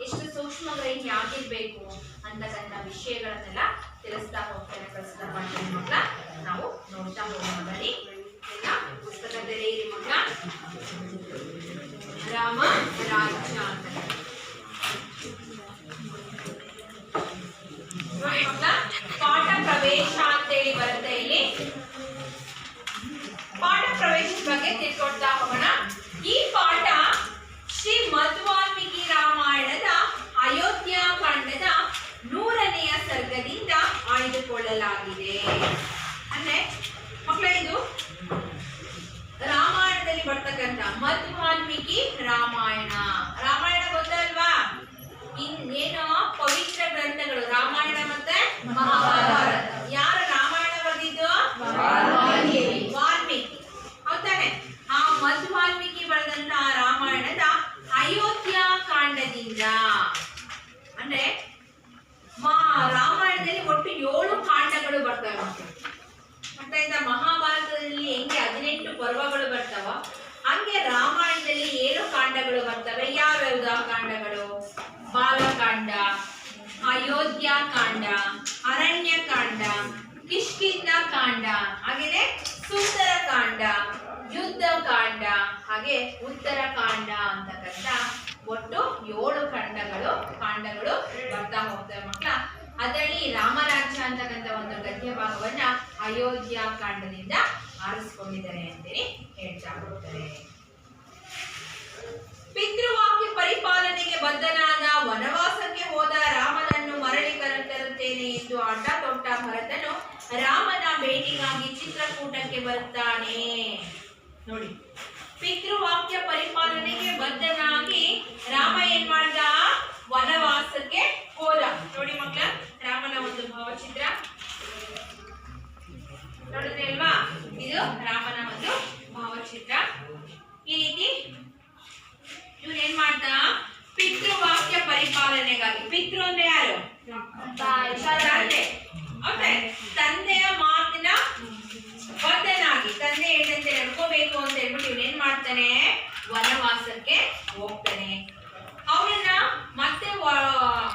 ಎಷ್ಟು ಸೂಕ್ಷ್ಮಗ್ರಾಹಿ ಆಗಿರ್ಬೇಕು ಅಂತಕ್ಕಂಥ ವಿಷಯಗಳನ್ನೆಲ್ಲ ತಿಳಿಸ್ತಾ ಹೋಗ್ತಾನೆ ಪ್ರಸ್ತುತ ಪಾಠದಲ್ಲಿ ಮಕ್ಕಳ. ನಾವು ನೋಡ್ತಾ ಹೋಗೋಣ ಬನ್ನಿ. ಎಲ್ಲ ಪುಸ್ತಕದಲ್ಲಿ ಇರಿ ಮಕ್ಕಳ. ರಾಮ ರಾಜ್ಯ ಅಂತ ಪಾಠ ಪ್ರವೇಶ ಅಂತೇಳಿ ಬರುತ್ತೆ. ಇಲ್ಲಿ ಪಾಠ ಪ್ರವೇಶದ ಬಗ್ಗೆ ತಿಳ್ಕೊಳ್ತಾ ಹೋಗೋಣ. ಈ ಪಾಠ ಶ್ರೀ ಮಧ್ವ ಮಾಡಲಾಗಿದೆ. ಅಂದ್ರೆ ಮಕ್ಕಳ ಇದು ರಾಮಾಯಣದಲ್ಲಿ ಬರ್ತಕ್ಕಂಥ ಮಧ್ವ ವಾಲ್ಮೀಕಿ ರಾಮಾಯಣ. ರಾಮಾಯಣ ಗೊತ್ತಲ್ವಾ? ಏನು ಪವಿತ್ರ ಗ್ರಂಥಗಳು ರಾಮಾಯಣ ಮತ್ತೆ ಮಹಾಭಾರತ. ಯಾರು ರಾಮಾಯಣ ಬರೆದಿದ್ದು? ವಾಲ್ಮೀಕಿ. ಹೌದಾನೆ? ಆ ಮಧ್ವ ವಾಲ್ಮೀಕಿ ಬರೆದಂತಹ ರಾಮಾಯಣದ ಅಯೋಧ್ಯ ಕಾಂಡದಿಂದ ಅಂದ್ರೆ ರಾಮಾಯಣದಲ್ಲಿ ಒಟ್ಟು 7 ಕಾಂಡಗಳು ಬರ್ತವೆ. ಮತ್ತೆ ಮಹಾಭಾರತದಲ್ಲಿ ಹೆಂಗೆ 18 ಪರ್ವಗಳು ಬರ್ತಾವ, ಹಂಗೆ ರಾಮಾಯಣದಲ್ಲಿ 7 ಕಾಂಡಗಳು ಬರ್ತವೆ. ಯಾವ್ಯಾವ್ದು ಆ ಕಾಂಡಗಳು? ಬಾಲಕಾಂಡ, ಅಯೋಧ್ಯ ಕಾಂಡ, ಅರಣ್ಯ ಕಾಂಡ, ಕಿಷ್ಕಿಂಧ ಕಾಂಡ, ಹಾಗೇನೆ ಸುಂದರ ಕಾಂಡ, ಯುದ್ಧ ಕಾಂಡ, ಹಾಗೆ ಉತ್ತರ ಕಾಂಡ ಅಂತಕ್ಕಂಥ ಒಟ್ಟು 7 ಕಾಂಡಗಳು ಬರ್ತಾ ಹೋಗ್ತವೆ ಮಕ್ಕಳ. ಅದರಲ್ಲಿ ರಾಮರಾಜ್ಯ ಅಂತಕ್ಕಂಥ ಒಂದು ಗದ್ಯ ಭಾಗವನ್ನ ಅಯೋಧ್ಯ ಕಾಂಡದಿಂದ ಆರಿಸಿಕೊಂಡಿದ್ದಾರೆ ಅಂತೇಳಿ ಹೇಳ್ತಾ ಹೋಗ್ತಾರೆ. ಪಿತೃವಾಕ್ಯ ಪರಿಪಾಲನೆಗೆ ಬದ್ಧನಾದ ವನವಾಸಕ್ಕೆ ಹೋದ ರಾಮನನ್ನು ಮರಳಿ ಕರೆತರುತ್ತೇನೆ ಎಂದು ಆಟ ತೊಟ್ಟ ಭರತನು ರಾಮನ ಭೇಟಿಗಾಗಿ ಚಿತ್ರಕೂಟಕ್ಕೆ ಬರುತ್ತಾನೆ. ನೋಡಿ, ಪಿತೃವಾಕ್ಯ ಪರಿಪಾಲನೆಗೆ ಬದ್ಧನಾಗಿ ರಾಮ ಏನ್ ಮಾಡ್ದ? ವನವಾಸಕ್ಕೆ ಹೋದ. ನೋಡಿ ಮಕ್ಕಳ, ರಾಮನ ಒಂದು ಭಾವಚಿತ್ರ ನೋಡಿದ್ರೆ ಅಲ್ವಾ? ಇದು ರಾಮನ ಒಂದು ಭಾವಚಿತ್ರ. ಈ ರೀತಿ ಇವ್ರು ಏನ್ ಮಾಡ್ದ? ಪಿತೃವಾಕ್ಯ ಪರಿಪಾಲನೆಗಾಗಿ. ಪಿತೃ ಅಂದ್ರೆ ಯಾರು? ತಂದೆ. ಓಕೆ, ತಂದೆಯ ಮಾತಿನ ಬದ್ಧನಾಗಿ ತಂದೆ ಹೇಳಿದಂತೆ ನಡ್ಕೋಬೇಕು ಅಂತ ಹೇಳ್ಬಿಟ್ಟು ಇವ್ನೇನ್ ಮಾಡ್ತಾನೆ? ವನವಾಸಕ್ಕೆ ಹೋಗ್ತಾನೆ. ಅವನನ್ನ ಮತ್ತೆ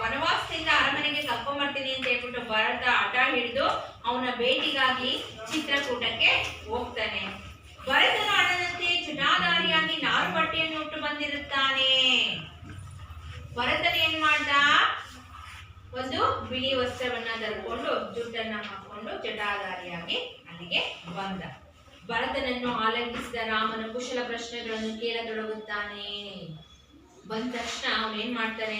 ವನವಾಸದಿಂದ ಅರಮನೆಗೆ ಕರ್ಕೊಂಡ್ಬರ್ತೀನಿ ಅಂತ ಹೇಳ್ಬಿಟ್ಟು ಭರತ ಹಠ ಹಿಡಿದು ಅವನ ಭೇಟಿಗಾಗಿ ಚಿತ್ರಕೂಟಕ್ಕೆ ಹೋಗ್ತಾನೆ. ಭರತನ ಹಣದಂತೆ ಜಟಾಧಾರಿಯಾಗಿ ನಾರು ಬಟ್ಟೆಯನ್ನು ಉಟ್ಟು ಬಂದಿರುತ್ತಾನೆ. ಭರತನ ಏನ್ ಮಾಡ್ದ? ಒಂದು ಬಿಳಿ ವಸ್ತ್ರವನ್ನ ಧರಿಕೊಂಡು ಜುಟ್ಟನ್ನ ಹಾಕೊಂಡು ಜಟಾಧಾರಿಯಾಗಿ ಅಲ್ಲಿಗೆ ಬಂದ. ಭರತನನ್ನು ಆಲಂಗಿಸಿದ ರಾಮನು ಕುಶಲ ಪ್ರಶ್ನೆಗಳನ್ನು ಕೇಳತೊಡಗುತ್ತಾನೆ. ಬಂದ ತಕ್ಷಣ ಅವನೇನ್ ಮಾಡ್ತಾನೆ?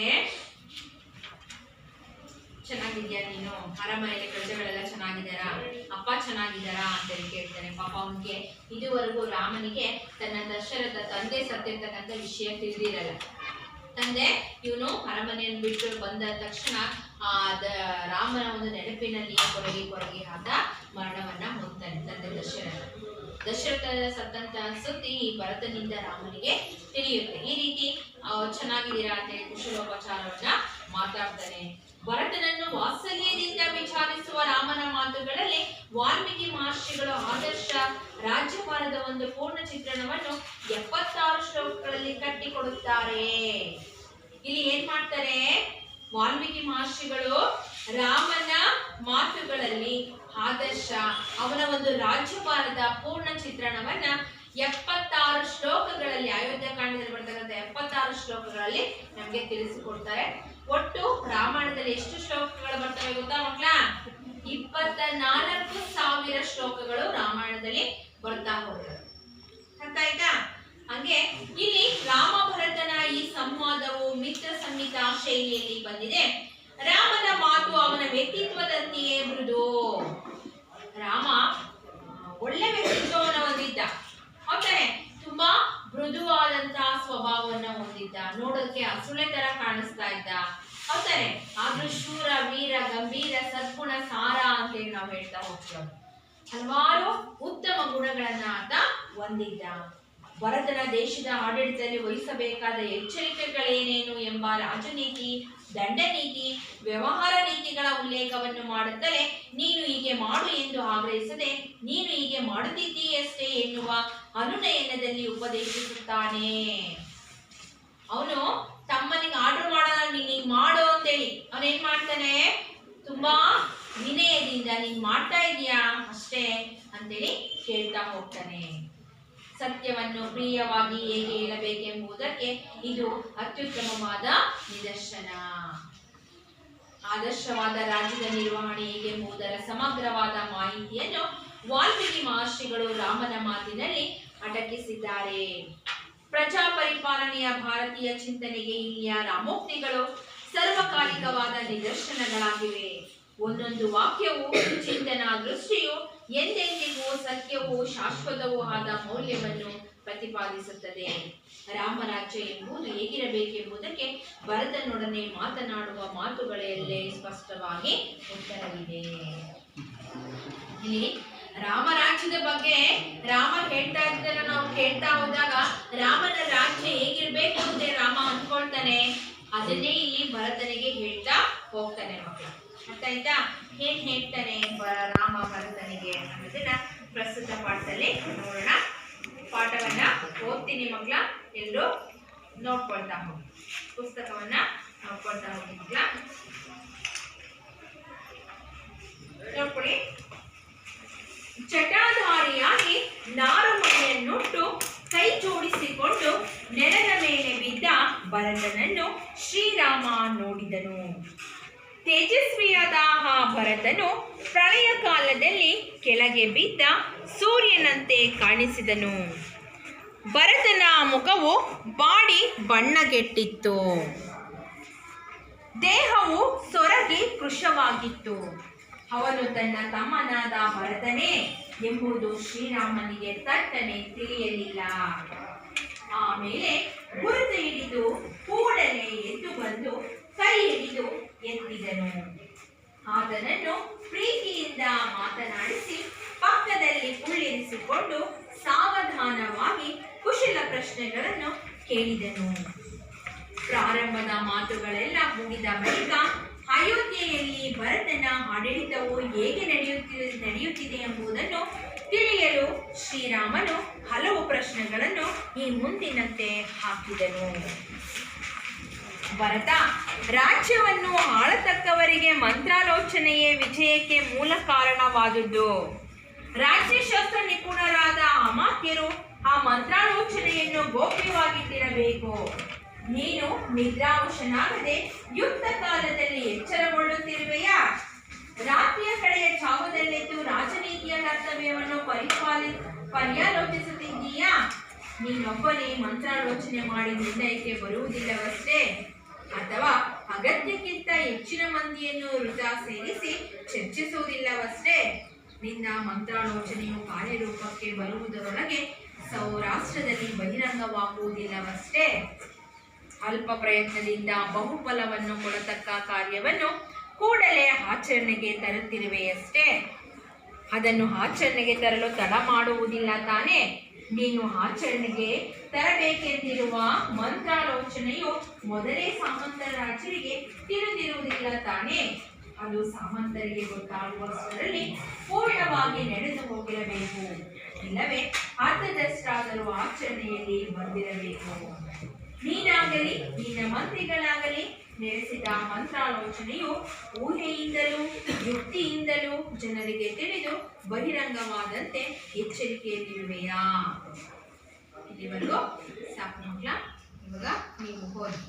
ಚೆನ್ನಾಗಿದ್ಯಾ ನೀನು? ಅರಮನೆಯಲ್ಲಿ ಪ್ರಜೆಗಳೆಲ್ಲ ಚೆನ್ನಾಗಿದ್ದಾರಾ? ಅಪ್ಪ ಚೆನ್ನಾಗಿದ್ದಾರಾ ಅಂತೇಳಿ ಕೇಳ್ತಾನೆ. ಪಾಪ ಅವನಿಗೆ ಇದುವರೆಗೂ ರಾಮನಿಗೆ ತನ್ನ ದಶರಥ ತಂದೆ ಸತ್ತಿರ್ತಕ್ಕಂಥ ವಿಷಯ ತಿಳಿದಿರಲ್ಲ. ತಂದೆ ಇವನು ಅರಮನೆಯನ್ನು ಬಿಟ್ಟು ಬಂದ ತಕ್ಷಣ ರಾಮನ ಒಂದು ನೆನಪಿನಲ್ಲಿ ಕೊರಗಿ ಆದ ಮರಣವನ್ನ ಹೊಂದ್ತಾನೆ ತಂದೆ ದಶರಥ ಸತ್ತಂತ ಸುದ್ದಿ ಈ ಭರತನಿಂದ ರಾಮನಿಗೆ ತಿಳಿಯುತ್ತೆ. ಈ ರೀತಿ ಚೆನ್ನಾಗಿದ್ದೀರಾ ಅಂತೇಳಿ ಕುಶಲೋಪಚಾರವನ್ನ ಮಾತಾಡ್ತಾನೆ. ಭರತನನ್ನು ವಾತ್ಸಲ್ಯದಿಂದ ವಿಚಾರಿಸುವ ರಾಮನ ಮಾತುಗಳಲ್ಲಿ ವಾಲ್ಮೀಕಿ ಮಹರ್ಷಿಗಳು ಆದರ್ಶ ರಾಜ್ಯಪಾಲದ ಒಂದು ಪೂರ್ಣ ಚಿತ್ರಣವನ್ನು 76 ಶ್ಲೋಕಗಳಲ್ಲಿ ಕಟ್ಟಿಕೊಡುತ್ತಾರೆ. ಇಲ್ಲಿ ಏನ್ ಮಾಡ್ತಾರೆ? ವಾಲ್ಮೀಕಿ ಮಹರ್ಷಿಗಳು ರಾಮನ ಮಾತುಗಳಲ್ಲಿ ಆದರ್ಶ ಅವನ ಒಂದು ರಾಜ್ಯಪಾಲದ ಪೂರ್ಣ ಚಿತ್ರಣವನ್ನ 76 ಶ್ಲೋಕಗಳಲ್ಲಿ, ಅಯೋಧ್ಯ ಕಾಂಡದಲ್ಲಿ ಬರ್ತಕ್ಕಂಥ 76 ಶ್ಲೋಕಗಳಲ್ಲಿ ನಮ್ಗೆ ತಿಳಿಸಿಕೊಡ್ತಾರೆ. ಒಟ್ಟು ರಾಮಾಯಣದಲ್ಲಿ ಎಷ್ಟು ಶ್ಲೋಕಗಳು ಬರ್ತವೆ ಗೊತ್ತಾ ಮಕ್ಕಳ? 24,000 ಶ್ಲೋಕಗಳು ರಾಮಾಯಣದಲ್ಲಿ ಬರ್ತಾ ಹೋಗ್ತವೆ. ಅರ್ಥ ಆಯ್ತಾ? ಹಂಗೆ ಇಲ್ಲಿ ರಾಮ ಭರತನ ಈ ಸಂವಾದವು ಮಿತ್ರ ಸಂಹಿತ ಶೈಲಿಯಲ್ಲಿ ಬಂದಿದೆ. ರಾಮನ ಮಾತು ಅವನ ವ್ಯಕ್ತಿತ್ವದಂತೆಯೇ ಮೃದು. ರಾಮ ಒಳ್ಳೆ ವ್ಯಕ್ತಿತ್ವವನ್ನು ಹೊಂದಿದ್ದ. ಹೌದಾನೆ? ತುಂಬಾ ಮೃದುವಾದಂತಹ ಸ್ವಭಾವವನ್ನ ಹೊಂದಿದ್ದ. ನೋಡೋಕೆ ಹಸುಳೆ ತರ ಕಾಣಿಸ್ತಾ ಇದ್ದ. ಹೌದಾನೆ? ಆದ್ರೂ ಶೂರ, ವೀರ, ಗಂಭೀರ, ಸದ್ಗುಣ, ಸಾರ ಅಂತೇಳಿ ನಾವು ಹೇಳ್ತಾ ಹೋಗ್ತೇವೆ. ಹಲವಾರು ಉತ್ತಮ ಗುಣಗಳನ್ನ ಆತ ಹೊಂದಿದ್ದ. ಭರತನ ದೇಶದ ಆಡಳಿತದಲ್ಲಿ ವಹಿಸಬೇಕಾದ ಎಚ್ಚರಿಕೆಗಳೇನೇನು ಎಂಬ ರಾಜನೀತಿ, ದಂಡನೀತಿ, ವ್ಯವಹಾರ ನೀತಿಗಳ ಉಲ್ಲೇಖವನ್ನು ಮಾಡುತ್ತಲೇ ನೀನು ಹೀಗೆ ಮಾಡು ಎಂದು ಆಗ್ರಹಿಸದೆ ನೀನು ಹೀಗೆ ಮಾಡುತ್ತಿದ್ದೀಯಷ್ಟೇ ಎನ್ನುವ ಅನುನಯನದಲ್ಲಿ ಉಪದೇಶಿಸುತ್ತಾನೆ. ಅವನು ತಮ್ಮನಿಗೆ ಆರ್ಡರ್ ಮಾಡೋಣ, ನೀನ್ ಮಾಡು ಅಂತೇಳಿ ಅವನೇನ್ ಮಾಡ್ತಾನೆ? ತುಂಬಾ ವಿನಯದಿಂದ ನೀನ್ ಮಾಡ್ತಾ ಇದೀಯಾ ಅಷ್ಟೇ ಅಂತೇಳಿ ಕೇಳ್ತಾ ಹೋಗ್ತಾನೆ. ಸತ್ಯವನ್ನು ಪ್ರಿಯವಾಗಿ ಹೇಗೆ ಹೇಳಬೇಕೆಂಬುದಕ್ಕೆ ಇದು ಅತ್ಯುತ್ತಮವಾದ ನಿದರ್ಶನ. ಆದರ್ಶವಾದ ರಾಜ್ಯದ ನಿರ್ವಹಣೆ ಹೇಗೆಂಬುದರ ಸಮಗ್ರವಾದ ಮಾಹಿತಿಯನ್ನು ವಾಲ್ಮೀಕಿ ಮಹರ್ಷಿಗಳು ರಾಮನ ಮಾತಿನಲ್ಲಿ ಅಟಕಿಸಿದ್ದಾರೆ. ಪ್ರಜಾ ಪರಿಪಾಲನೆಯ ಭಾರತೀಯ ಚಿಂತನೆಗೆ ಇಲ್ಲಿಯ ರಾಮೋಕ್ತಿಗಳು ಸರ್ವಕಾಲಿಕವಾದ ನಿದರ್ಶನಗಳಾಗಿವೆ. ಒಂದೊಂದು ವಾಕ್ಯವು ಚಿಂತನಾ ದೃಷ್ಟಿಯು ಎಂದೆಂದಿಗೂ ಸತ್ಯವೂ ಶಾಶ್ವತವೂ ಆದ ಮೌಲ್ಯವನ್ನು ಪ್ರತಿಪಾದಿಸುತ್ತದೆ. ರಾಮರಾಜ್ಯ ಎಂಬುದು ಹೇಗಿರಬೇಕೆಂಬುದಕ್ಕೆ ಭರತನೊಡನೆ ಮಾತನಾಡುವ ಮಾತುಗಳಲ್ಲೇ ಸ್ಪಷ್ಟವಾಗಿ ಉತ್ತರವಿದೆ. ಇಲ್ಲಿ ರಾಮರಾಜ್ಯದ ಬಗ್ಗೆ ರಾಮ ಹೇಳ್ತಾ ಇದ್ದನ್ನು ನಾವು ಕೇಳ್ತಾ ಹೋದಾಗ ರಾಮನ ರಾಜ್ಯ ಹೇಗಿರ್ಬೇಕು ಅಂತ ರಾಮ ಅಂದ್ಕೊಳ್ತಾನೆ, ಅದನ್ನೇ ಇಲ್ಲಿ ಭರತನಿಗೆ ಹೇಳ್ತಾ ಹೋಗ್ತಾನೆ ಮಕ್ಕಳು. ಅರ್ಥ ಆಯ್ತಾ? ಏನ್ ಹೇಳ್ತಾನೆ ರಾಮ ಭರತನಿಗೆ ಅನ್ನೋದನ್ನ ಪ್ರಸ್ತುತ ಪಾಠದಲ್ಲಿ ನೋಡೋಣ. ಪಾಠವನ್ನ ಓದ್ತೀನಿ ಮಕ್ಕಳ, ಎಲ್ಲರೂ ನೋಡ್ಕೊಳ್ತಾ ಹೋಗಿ, ಪುಸ್ತಕವನ್ನ ನೋಡ್ಕೊಳ್ತಾ ಹೋಗಿ ಮಕ್ಕಳ. ನೋಡ್ಕೊಳ್ಳಿ. ಜಟಾಧಾರಿಯಾಗಿ ನಾರುಮಣಿಯನ್ನುಟ್ಟು ಕೈ ಜೋಡಿಸಿಕೊಂಡು ನೆಲದ ಮೇಲೆ ಬಿದ್ದ ಭರತನನ್ನು ಶ್ರೀರಾಮ ನೋಡಿದನು. ತೇಜಸ್ವಿಯಾದ ಆ ಭರತನು ಪ್ರಳಯ ಕಾಲದಲ್ಲಿ ಕೆಳಗೆ ಬಿದ್ದ ಸೂರ್ಯನಂತೆ ಕಾಣಿಸಿದನು. ಭರತನ ಮುಖವು ಬಾಡಿ ಬಣ್ಣಗೆಟ್ಟಿತ್ತು, ದೇಹವು ಸೊರಗಿ ಕೃಶವಾಗಿತ್ತು. ಅವನು ತನ್ನ ತಮ್ಮನಾದ ಭರತನೇ ಎಂಬುದು ಶ್ರೀರಾಮನಿಗೆ ತಟ್ಟನೆ ತಿಳಿಯಲಿಲ್ಲ. ಆಮೇಲೆ ಗುರುತು ಹಿಡಿದು ಕೂಡಲೇ ಎದ್ದು ಬಂದು ಕೈ ಹಿಡಿದು ಎತ್ತಿದನು. ಆತನನ್ನು ಪ್ರೀತಿಯಿಂದ ಮಾತನಾಡಿಸಿ ಪಕ್ಕದಲ್ಲಿ ಕುಳ್ಳಿರಿಸಿಕೊಂಡು ಸಾವಧಾನವಾಗಿ ಕುಶಲ ಪ್ರಶ್ನೆಗಳನ್ನು ಕೇಳಿದನು. ಪ್ರಾರಂಭದ ಮಾತುಗಳೆಲ್ಲ ಮುಗಿದ ಬಳಿಕ ಅಯೋಧ್ಯೆಯಲ್ಲಿ ಭರತನ ಆಡಳಿತವು ಹೇಗೆ ನಡೆಯುತ್ತಿದೆ ಎಂಬುದನ್ನು ತಿಳಿಯಲು ಶ್ರೀರಾಮನು ಹಲವು ಪ್ರಶ್ನೆಗಳನ್ನು ಈ ಮುಂದಿನಂತೆ ಹಾಕಿದನು. ಭರತ, ರಾಜ್ಯವನ್ನು ಆಳತಕ್ಕವರಿಗೆ ಮಂತ್ರಾಲೋಚನೆಯೇ ವಿಜಯಕ್ಕೆ ಮೂಲ ಕಾರಣವಾದುದು. ರಾಜ್ಯಶಾಸ್ತ್ರ ನಿಪುಣರಾದ ಅಮಾತ್ಯರು ಆ ಮಂತ್ರಾಲೋಚನೆಯನ್ನು ಗೋಪ್ಯವಾಗಿಟ್ಟಿರಬೇಕು. ನೀನು ನಿದ್ರಾವಶನಾಗದೆ ಯುಕ್ತ ಕಾಲದಲ್ಲಿ ಎಚ್ಚರಗೊಳ್ಳುತ್ತಿರುವೆಯಾ? ರಾತ್ರಿಯ ಕಡೆಯ ಜಾವದಲ್ಲೆದ್ದು ರಾಜನೀತಿಯ ಕರ್ತವ್ಯವನ್ನು ಪರ್ಯಾಲೋಚಿಸುತ್ತಿದ್ದೀಯಾ? ನೀನೊಬ್ಬನೇ ಮಂತ್ರಾಲೋಚನೆ ಮಾಡಿ ನಿರ್ಣಯಕ್ಕೆ ಬರುವುದಿಲ್ಲವಷ್ಟೇ, ಅಥವಾ ಅಗತ್ಯಕ್ಕಿಂತ ಹೆಚ್ಚಿನ ಮಂದಿಯನ್ನು ವೃಥಾ ಸೇರಿಸಿ ಚರ್ಚಿಸುವುದಿಲ್ಲವಷ್ಟೇ. ನಿನ್ನ ಮಂತ್ರಾಲೋಚನೆಯು ಕಾರ್ಯರೂಪಕ್ಕೆ ಬರುವುದರೊಳಗೆ ಸೌರಾಷ್ಟ್ರದಲ್ಲಿ ಬಹಿರಂಗವಾಗುವುದಿಲ್ಲವಷ್ಟೇ. ಅಲ್ಪ ಪ್ರಯತ್ನದಿಂದ ಬಹುಫಲವನ್ನು ಕೊಡತಕ್ಕ ಕಾರ್ಯವನ್ನು ಕೂಡಲೇ ಆಚರಣೆಗೆ ತರುತ್ತಿರುವೆಯಷ್ಟೇ. ಅದನ್ನು ಆಚರಣೆಗೆ ತರಲು ತಡ ಮಾಡುವುದಿಲ್ಲ ತಾನೇ? ನೀನು ಆಚರಣೆಗೆ ತರಬೇಕೆಂದಿರುವ ಮಂತ್ರಾಲೋಚನೆಯು ಮೊದಲೇ ಸಾಮಂತ ರಾಜರಿಗೆ ತಿಳಿದಿರುವುದಿಲ್ಲ ತಾನೇ? ಅದು ಸಾಮಂತರಿಗೆ ಗೊತ್ತಾಗುವಷ್ಟರಲ್ಲಿ ಪೂರ್ಣವಾಗಿ ನಡೆದು ಹೋಗಿರಬೇಕು, ಇಲ್ಲವೇ ಅರ್ಧದಷ್ಟಾದರೂ ಆಚರಣೆಯಲ್ಲಿ ಬಂದಿರಬೇಕು. ನೀನಾಗಲಿ ನಿನ್ನ ಮಂತ್ರಿಗಳಾಗಲಿ ನಡೆಸಿದ ಮಂತ್ರಾಲೋಚನೆಯು ಊಹೆಯಿಂದಲೂ ಯುಕ್ತಿಯಿಂದಲೂ ಜನರಿಗೆ ತಿಳಿದು ಬಹಿರಂಗವಾದಂತೆ ಎಚ್ಚರಿಕೆಯಲ್ಲಿರುವೆಯಾ? ಇಲ್ಲಿವರೆಗೂ ಸಾಕು ಮಕ್ಕಳ. ಇವಾಗ ನೀವು ಹೋಗಿ.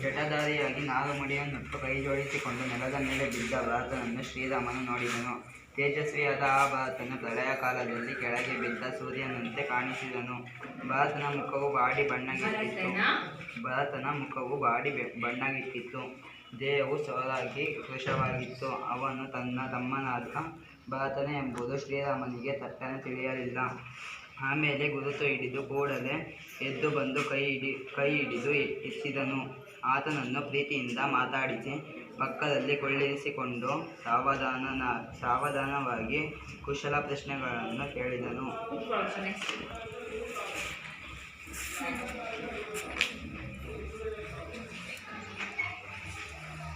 ಜಟಾಧಾರಿಯಾಗಿ ನಾರುಮಡಿಯನ್ನುಟ್ಟು ಕೈ ಜೋಡಿಸಿಕೊಂಡು ನೆಲದ ಮೇಲೆ ಬಿದ್ದ ಭರತನನ್ನು ಶ್ರೀರಾಮನು ನೋಡಿದನು. ತೇಜಸ್ವಿಯಾದ ಆ ಭರತನು ಪ್ರಳಯ ಕಾಲದಲ್ಲಿ ಕೆಳಗೆ ಬಿದ್ದ ಸೂರ್ಯನಂತೆ ಕಾಣಿಸಿದನು. ಭರತನ ಮುಖವು ಬಾಡಿ ಬಣ್ಣಗಿಟ್ಟಿತ್ತು, ದೇಹವು ಸೊರಗಿ ಕೃಶವಾಗಿತ್ತು. ಅವನು ತನ್ನ ತಮ್ಮನಾದ ಭರತನೇ ಎಂಬುದು ಶ್ರೀರಾಮನಿಗೆ ತಟ್ಟನೆ ತಿಳಿಯಲಿಲ್ಲ. ಆಮೇಲೆ ಗುರುತು ಹಿಡಿದು ಕೂಡಲೇ ಎದ್ದು ಬಂದು ಕೈ ಹಿಡಿದು ಎತ್ತಿದನು. ಆತನನ್ನು ಪ್ರೀತಿಯಿಂದ ಮಾತಾಡಿಸಿ ಪಕ್ಕದಲ್ಲಿ ಕೊಳ್ಳಿರಿಸಿಕೊಂಡು ಸಾವಧಾನವಾಗಿ ಕುಶಲ ಪ್ರಶ್ನೆಗಳನ್ನು ಕೇಳಿದನು.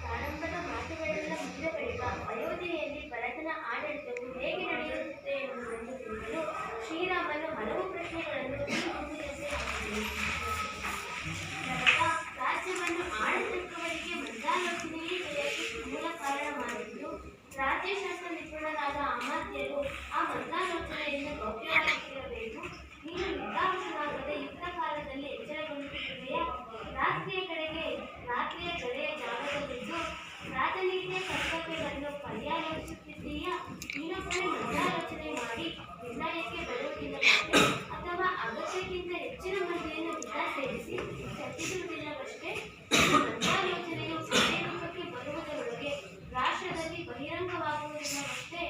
ಪ್ರಾರಂಭದ ಮಾತುಗಳೆಲ್ಲ ಮುಗಿದ ಬಳಿಕ ಅಯೋಧ್ಯೆಯಲ್ಲಿ ಭರತನ ಆಡಳಿತವು ಹೇಗೆ ನಡೆಯುತ್ತದೆ ಎಂಬುದನ್ನು ತಿಳಿಯಲು ಶ್ರೀರಾಮನು ಹಲವು ಪ್ರಶ್ನೆಗಳನ್ನು ರಾಜ್ಯವನ್ನು ಆಳತಕ್ಕವರಿಗೆ ಮಂತ್ರಾಲೋಚನೆಯೇ ವಿಜಯಕ್ಕೆ ಮೂಲ ಕಾರಣವಾಗಿದ್ದು, ರಾಜ್ಯಶಾಸ್ತ್ರ ನಿಪುಣರಾದ ಅಮಾತ್ಯರು ಆ ಮಂತ್ರಾಲೋಚನೆಯನ್ನು ಗೌಪ್ಯವಾಗಿಟ್ಟಿರಬೇಕು. ನೀನು ನಿದ್ರಾವಶನಾಗದೆ ಯುಕ್ತ ಕಾಲದಲ್ಲಿ ಎಚ್ಚರಗೊಳ್ಳುತ್ತಿರುವೆಯಾ? ಅಗತ್ಯಕ್ಕಿಂತ ಹೆಚ್ಚಿನ ಮಂದಿಯನ್ನು ವಿದ್ಯಾ ಸೇರಿಸಿ ಚರ್ಚಿಸುವುದಿಲ್ಲವಷ್ಟೇ ಮಂತ್ರಾಲೋಚನೆಯು ಕಾರ್ಯರೂಪಕ್ಕೆ ಬರುವುದರೊಳಗೆ ರಾಷ್ಟ್ರದಲ್ಲಿ ಬಹಿರಂಗವಾಗುವುದಿಲ್ಲವಷ್ಟೇ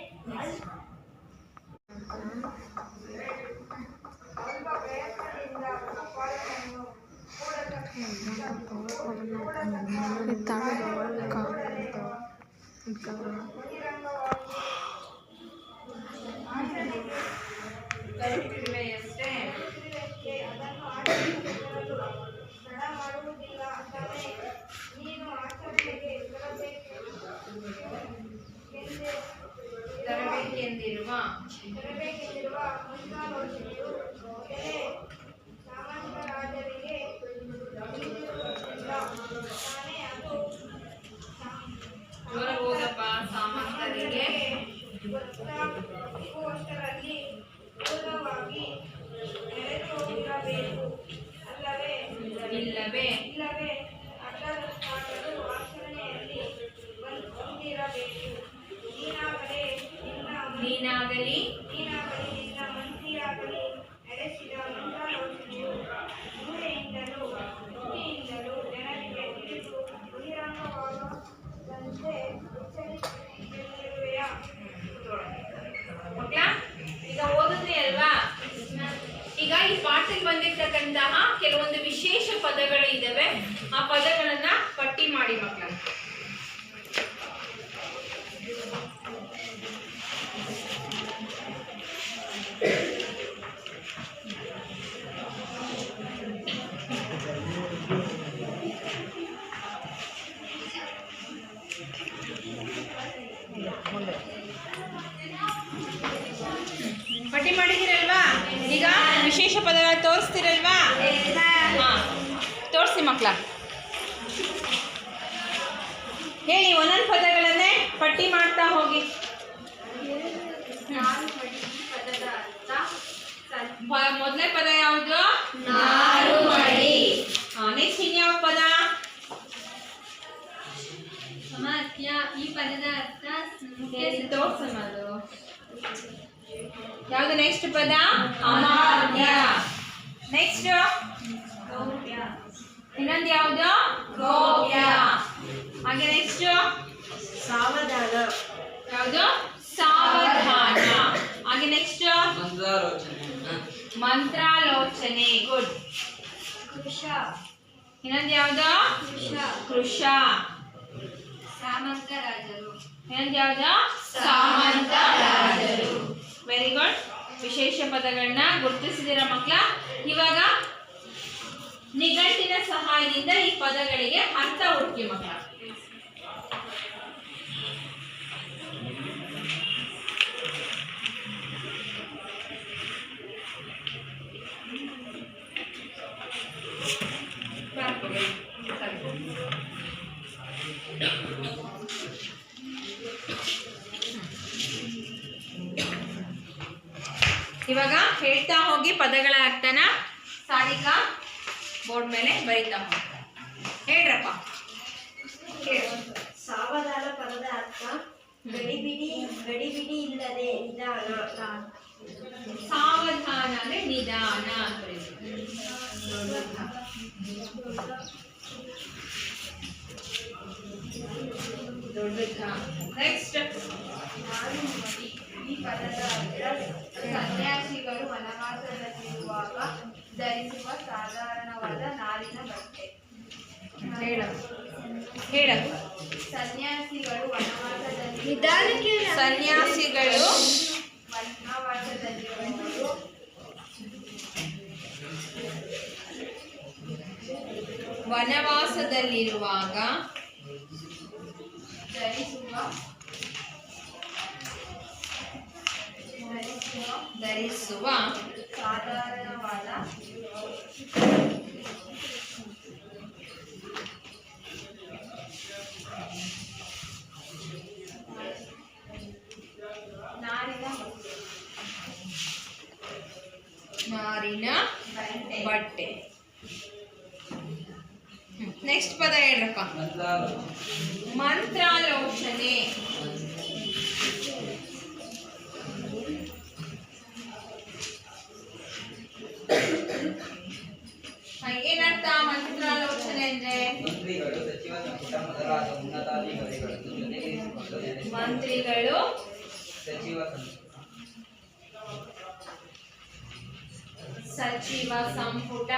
ಅಲ್ಪ ಪ್ರಯತ್ನದಿಂದ ಫಲವನ್ನು ಕಲಿತಿರುವೆಯಷ್ಟೇ ಅದನ್ನು ಆಚರಿಸಲು ತಡ ಮಾಡುವುದಿಲ್ಲ ಅಂತಲೇ ನೀನು ಆಚರಣೆಗೆ ತರಬೇಕೆಂದಿರುವ ಮುಂದಾಲೋಚನೆಯು ಕೆರೆ ಸಾಮಂತರಾಜರಿಗೆ ಹಿಂದಿರುಗುತ್ತಿಲ್ಲ. ತಾನೇ ಅದು ಹೋದಪ್ಪ ಸಾಮಂತರಿಗೆ ಗೊತ್ತಾಗುವಷ್ಟರಲ್ಲಿ ವಿರೋಧವಾಗಿ ನೆರೆದು ಹೋಗಿರಬೇಕು ಅಲ್ಲವೇ ಇಲ್ಲವೇ ಇಲ್ಲವೇ ಅಡ್ಡದಾಟಲು ಆಚರಣೆಯಲ್ಲಿ ಬಂದಿರಬೇಕು. ನೀನಾಗಲಿ ನಿನ್ನ ಮಂತ್ರಿಯಾಗಲಿ ನಡೆಸಿದ ಮಂತ್ರಾಲೋಚನೆಯು ಊಹೆಯಿಂದಲೂ ಯುಕ್ತಿಯಿಂದಲೂ ಜನರಿಗೆ ತಿಳಿದು ಬಹಿರಂಗವಾಗದಂತೆ ಎಚ್ಚರಿಕೆಯಲ್ಲಿರುವೆಯಾ? ಮಕ್ಕಳ ಈಗ ಓದಿದ್ರಿ ಅಲ್ವಾ? ಈಗ ಈ ಪಾಠಕ್ಕೆ ಬಂದಿರ್ತಕ್ಕಂತಹ ಕೆಲವೊಂದು ವಿಶೇಷ ಪದಗಳು ಇದಾವೆ. ಆ ಪದಗಳನ್ನ ಪಟ್ಟಿ ಮಾಡಿ ಮಕ್ಕಳ. ಪಟ್ಟಿ ಮಾಡಿದಿರಲ್ವಾ? ಈಗ ವಿಶೇಷ ಪದಗಳು ತೋರಿಸ್ತಿರಲ್ವಾ? ಹಾ, ತೋರಿಸಿ ಮಕ್ಕಳ. ಹೇಳಿ, ಒಂದೊಂದು ಪದಗಳನ್ನೇ ಪಟ್ಟಿ ಮಾಡ್ತಾ ಹೋಗಿ. ಮೊದಲನೇ ಪದ ಯಾವುದು? ನಾರುಮಡಿ. ನೆಕ್ಸ್ಟ್ ಇನ್ಯಾವ ಪದ? ಈ ಪದದ ಅರ್ಥ ತೋರ್ಸೋದು ಯಾವುದು? ನೆಕ್ಸ್ಟ್ ಪದ ಅಮಾತ್ಯ. ನೆಕ್ಸ್ಟ್ ಇನ್ನೊಂದು ಯಾವುದು? ಗೋಪ್ಯ. ಹಾಗೆ ನೆಕ್ಸ್ಟ್ ಸಾವಧಾನ. ಯಾವುದು? ಸಾವಧಾನ. ಹಾಗೆ ನೆಕ್ಸ್ಟ್ ಮಂತ್ರಾಲೋಚನೆ. ಗುಡ್. ಕೃಷ ಇನ್ನೊಂದು ಯಾವುದು? ಕೃಷ. ಸಾಮಂತರಾಜರು. ಇನ್ನೊಂದು ಯಾವುದು? ಸಾಮಂತರಾಜರು. Very good. ವಿಶೇಷ ಪದಗಳನ್ನ ಗುರುತಿಸಿದಿರ ಮಕ್ಕಳ. ಇವಾಗ ನಿಘಂಟಿನ ಸಹಾಯದಿಂದ ಈ ಪದಗಳಿಗೆ ಅರ್ಥ ಹುಡುಕಿ ಮಕ್ಕಳ. ಇವಾಗ ಹೇಳ್ತಾ ಹೋಗಿ ಪದಗಳ ಅರ್ಥನ ಸಾರಿಕಾ ಬೋರ್ಡ್ ಮೇಲೆ ಬರೀತಾ ಹೋಗಿ. ಹೇಳ್ರಪ್ಪ. ಸಾವಧಾನ ಪದದ ಅರ್ಥ ಗಡಿಬಿಡಿ ಇಲ್ಲದೆ ನಿಧಾನ. ಸಾವಧಾನ ಅಂದ್ರೆ ನಿಧಾನ ಅಂತ. ದೊಡ್ಡದ. ನೆಕ್ಸ್ಟ್ ಈ ಪದದ ಅರ್ಥ ಸನ್ಯಾಸಿಗಳು ವನವಾಸದಲ್ಲಿರುವಾಗ ಧರಿಸುವ ಸಾಧಾರಣವಾದ ನಾರಿನ ಬಟ್ಟೆ. ಹೇಳ. ಸನ್ಯಾಸಿಗಳು ವನವಾಸದಲ್ಲಿ ಸನ್ಯಾಸಿಗಳು ವನವಾಸದಲ್ಲಿರುವಾಗ ಧರಿಸುವ ಸಾಧಾರಣವಾದ ನಾರಿನ ಬಟ್ಟೆ. ನೆಕ್ಸ್ಟ್ ಪದ ಹೇಳ್ರಪ್ಪ. ಮಂತ್ರಾಲೋಚನೆ. ಮೊದಲಾದ ಉನ್ನತಾಧಿಕಾರಿಗಳನ್ನು ಜೊತೆಗಿರಿಸಿಕೊಂಡು ನಡೆಸಿದನು. ಮಂತ್ರಿಗಳು, ಸಚಿವ ಸಂಪುಟ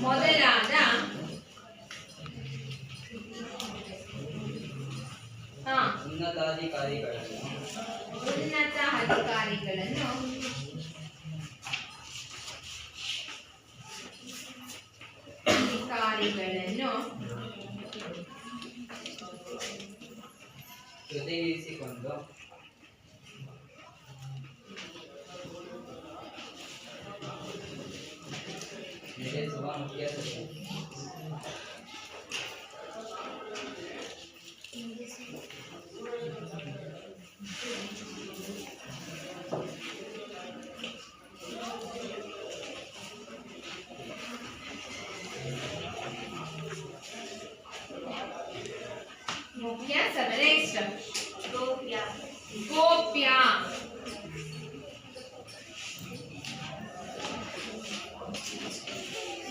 ಮೊದಲಾದ ಉನ್ನತ ಅಧಿಕಾರಿಗಳನ್ನು ಜೊತೆಗಿರಿಸಿಕೊಂಡು ನಡೆಸುವ ಮುಖ್ಯ ಸಚಿವ. ಮುಖ್ಯ ಸದಸ್ಯ ಗೋಪ್ಯ ಗೋಪ್ಯ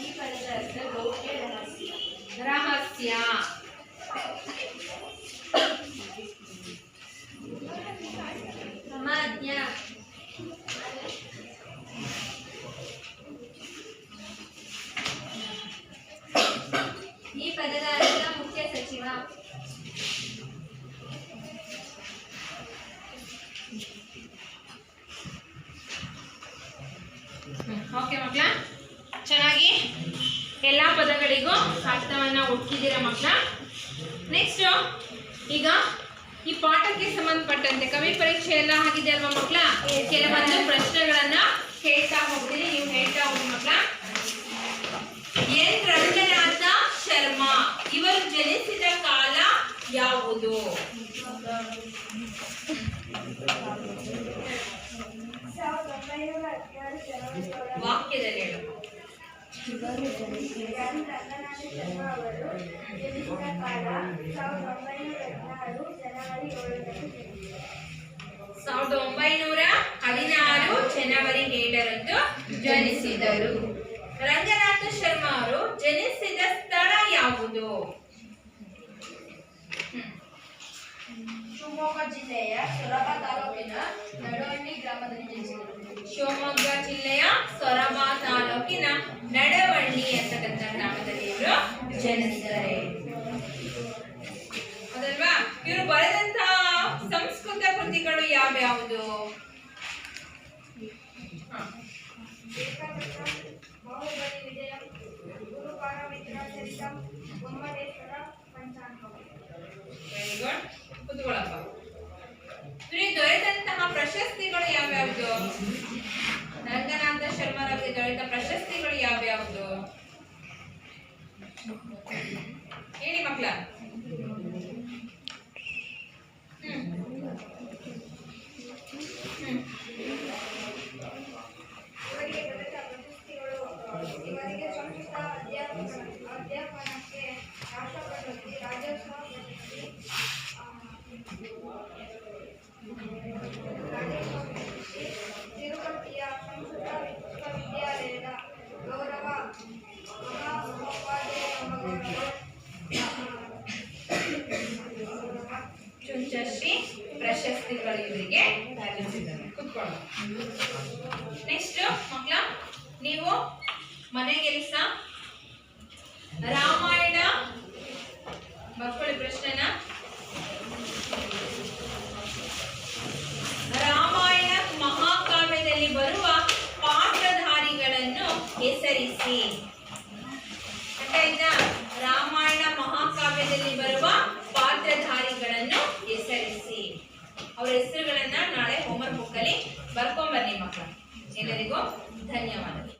ಈ ಪದದ ಅರ್ಥ ಗೋಪ್ಯ ರಹಸ್ಯ. ರಹಸ್ಯ ಅಮಾತ್ಯ ಈ ಪದದ ಅರ್ಥ ಮುಖ್ಯ ಸಚಿವ. ಓಕೆ ಮಕ್ಕಳ, ಚೆನ್ನಾಗಿ ಎಲ್ಲಾ ಪದಗಳಿಗೂ ಅರ್ಥವನ್ನ ಹುಡುಕಿದ್ದೀರಾ ಮಕ್ಕಳ. ನೆಕ್ಸ್ಟ್ ಈಗ ಈ ಪಾಠಕ್ಕೆ ಸಂಬಂಧಪಟ್ಟಂತೆ ಕವಿ ಪರೀಕ್ಷೆ ಎಲ್ಲ ಆಗಿದೆ ಅಲ್ವಾ ಮಕ್ಕಳ? ಕೆಲವೊಂದು ಪ್ರಶ್ನೆಗಳನ್ನ ಹೇಳ್ತಾ ಹೋಗ್ತೀನಿ, ನೀವು ಹೇಳ್ತಾ ಹೋಗಿ ಮಕ್ಕಳ. ಎನ್ ರಂಗನಾಥ ಶರ್ಮಾ ಇವರು ಜನಿಸಿದ ಕಾಲ ಯಾವುದು? ವಾಕ್ಯದಲ್ಲಿ ಹೇಳು. ರಂಗನಾಥ ಶರ್ಮಾ ಅವರು ಜನಿಸಿದ ಕಾಲ 1916 ಜನವರಿ 7ರಂದು ಜನಿಸಿದರು. ರಂಗನಾಥ ಶರ್ಮಾ ಅವರು ಜನಿಸಿದ ಸ್ಥಳ ಯಾವುದು? ಶಿವಮೊಗ್ಗ ಜಿಲ್ಲೆಯ ಸೊರಬ ತಾಲೂಕಿನ ನಡವಳ್ಳಿ ಗ್ರಾಮದಲ್ಲಿ ಜನಿಸಿದರು. ಶಿವಮೊಗ್ಗ ಜಿಲ್ಲೆಯ ಸೊರಬ ತಾಲೂಕಿನ ನಡವಳ್ಳಿ ಅಂತಕ್ಕಂಥ ಗ್ರಾಮದಲ್ಲಿ ಇವರು ಜನಿಸಿದ್ದಾರೆ. ಅದಲ್ವಾ? ಇವರು ಬರೆದಂತಹ ಸಂಸ್ಕೃತ ಕೃತಿಗಳು ಯಾವ್ಯಾವುದು? ಬಾಹುಬಲಿ ವಿಜಯ, ಗುರುಪಾರ ವಿದ್ಯಾಚರಿತಂ, ಗೊಮ್ಮಟೇಶ್ವರ ಪಂಚಾಂಗಂ. Very good. ಕುತ್ಕೊಳ್ಳಪ್ಪ. ಇವರಿಗೆ ದೊರೆತಂತಹ ಪ್ರಶಸ್ತಿಗಳು ಯಾವ್ಯಾವುದು? ರಂಗನಾಥ ಶರ್ಮರವರಿಗೆ ದೊರೆತ ಪ್ರಶಸ್ತಿಗಳು ಯಾವ್ಯಾವುದು? ಹೇಳಿ ಮಕ್ಕಳ. ಇವರಿಗೆ ದೊರೆತ ಪ್ರಶಸ್ತಿಗಳು: ಇವರಿಗೆ ಸಂಸ್ಕೃತ ಅಧ್ಯಾಪನಕ್ಕೆ ರಾಷ್ಟ್ರಪತಿ ರಾಜ್ಯೋತ್ಸವ ಪ್ರಶಸ್ತಿ, ತಿರುಪತಿಯ ಸಂಸ್ಕೃತ ವಿಶ್ವವಿದ್ಯಾಲಯದ ಗೌರವ ಮಹಾಮಹೋಪಾಧ್ಯಾಯ ಚುಂಚಶ್ರೀ ಪ್ರಶಸ್ತಿಗಳು ಇವರಿಗೆ ಲಭಿಸಿದ್ದಾವೆ. ಕುತ್ಕೊಳ್ಳಿ. ನೆಕ್ಸ್ಟ್ ಮಕ್ಕಳ, ನೀವು ಮನೆಗೆಲ್ಸ ರಾಮಾಯಣ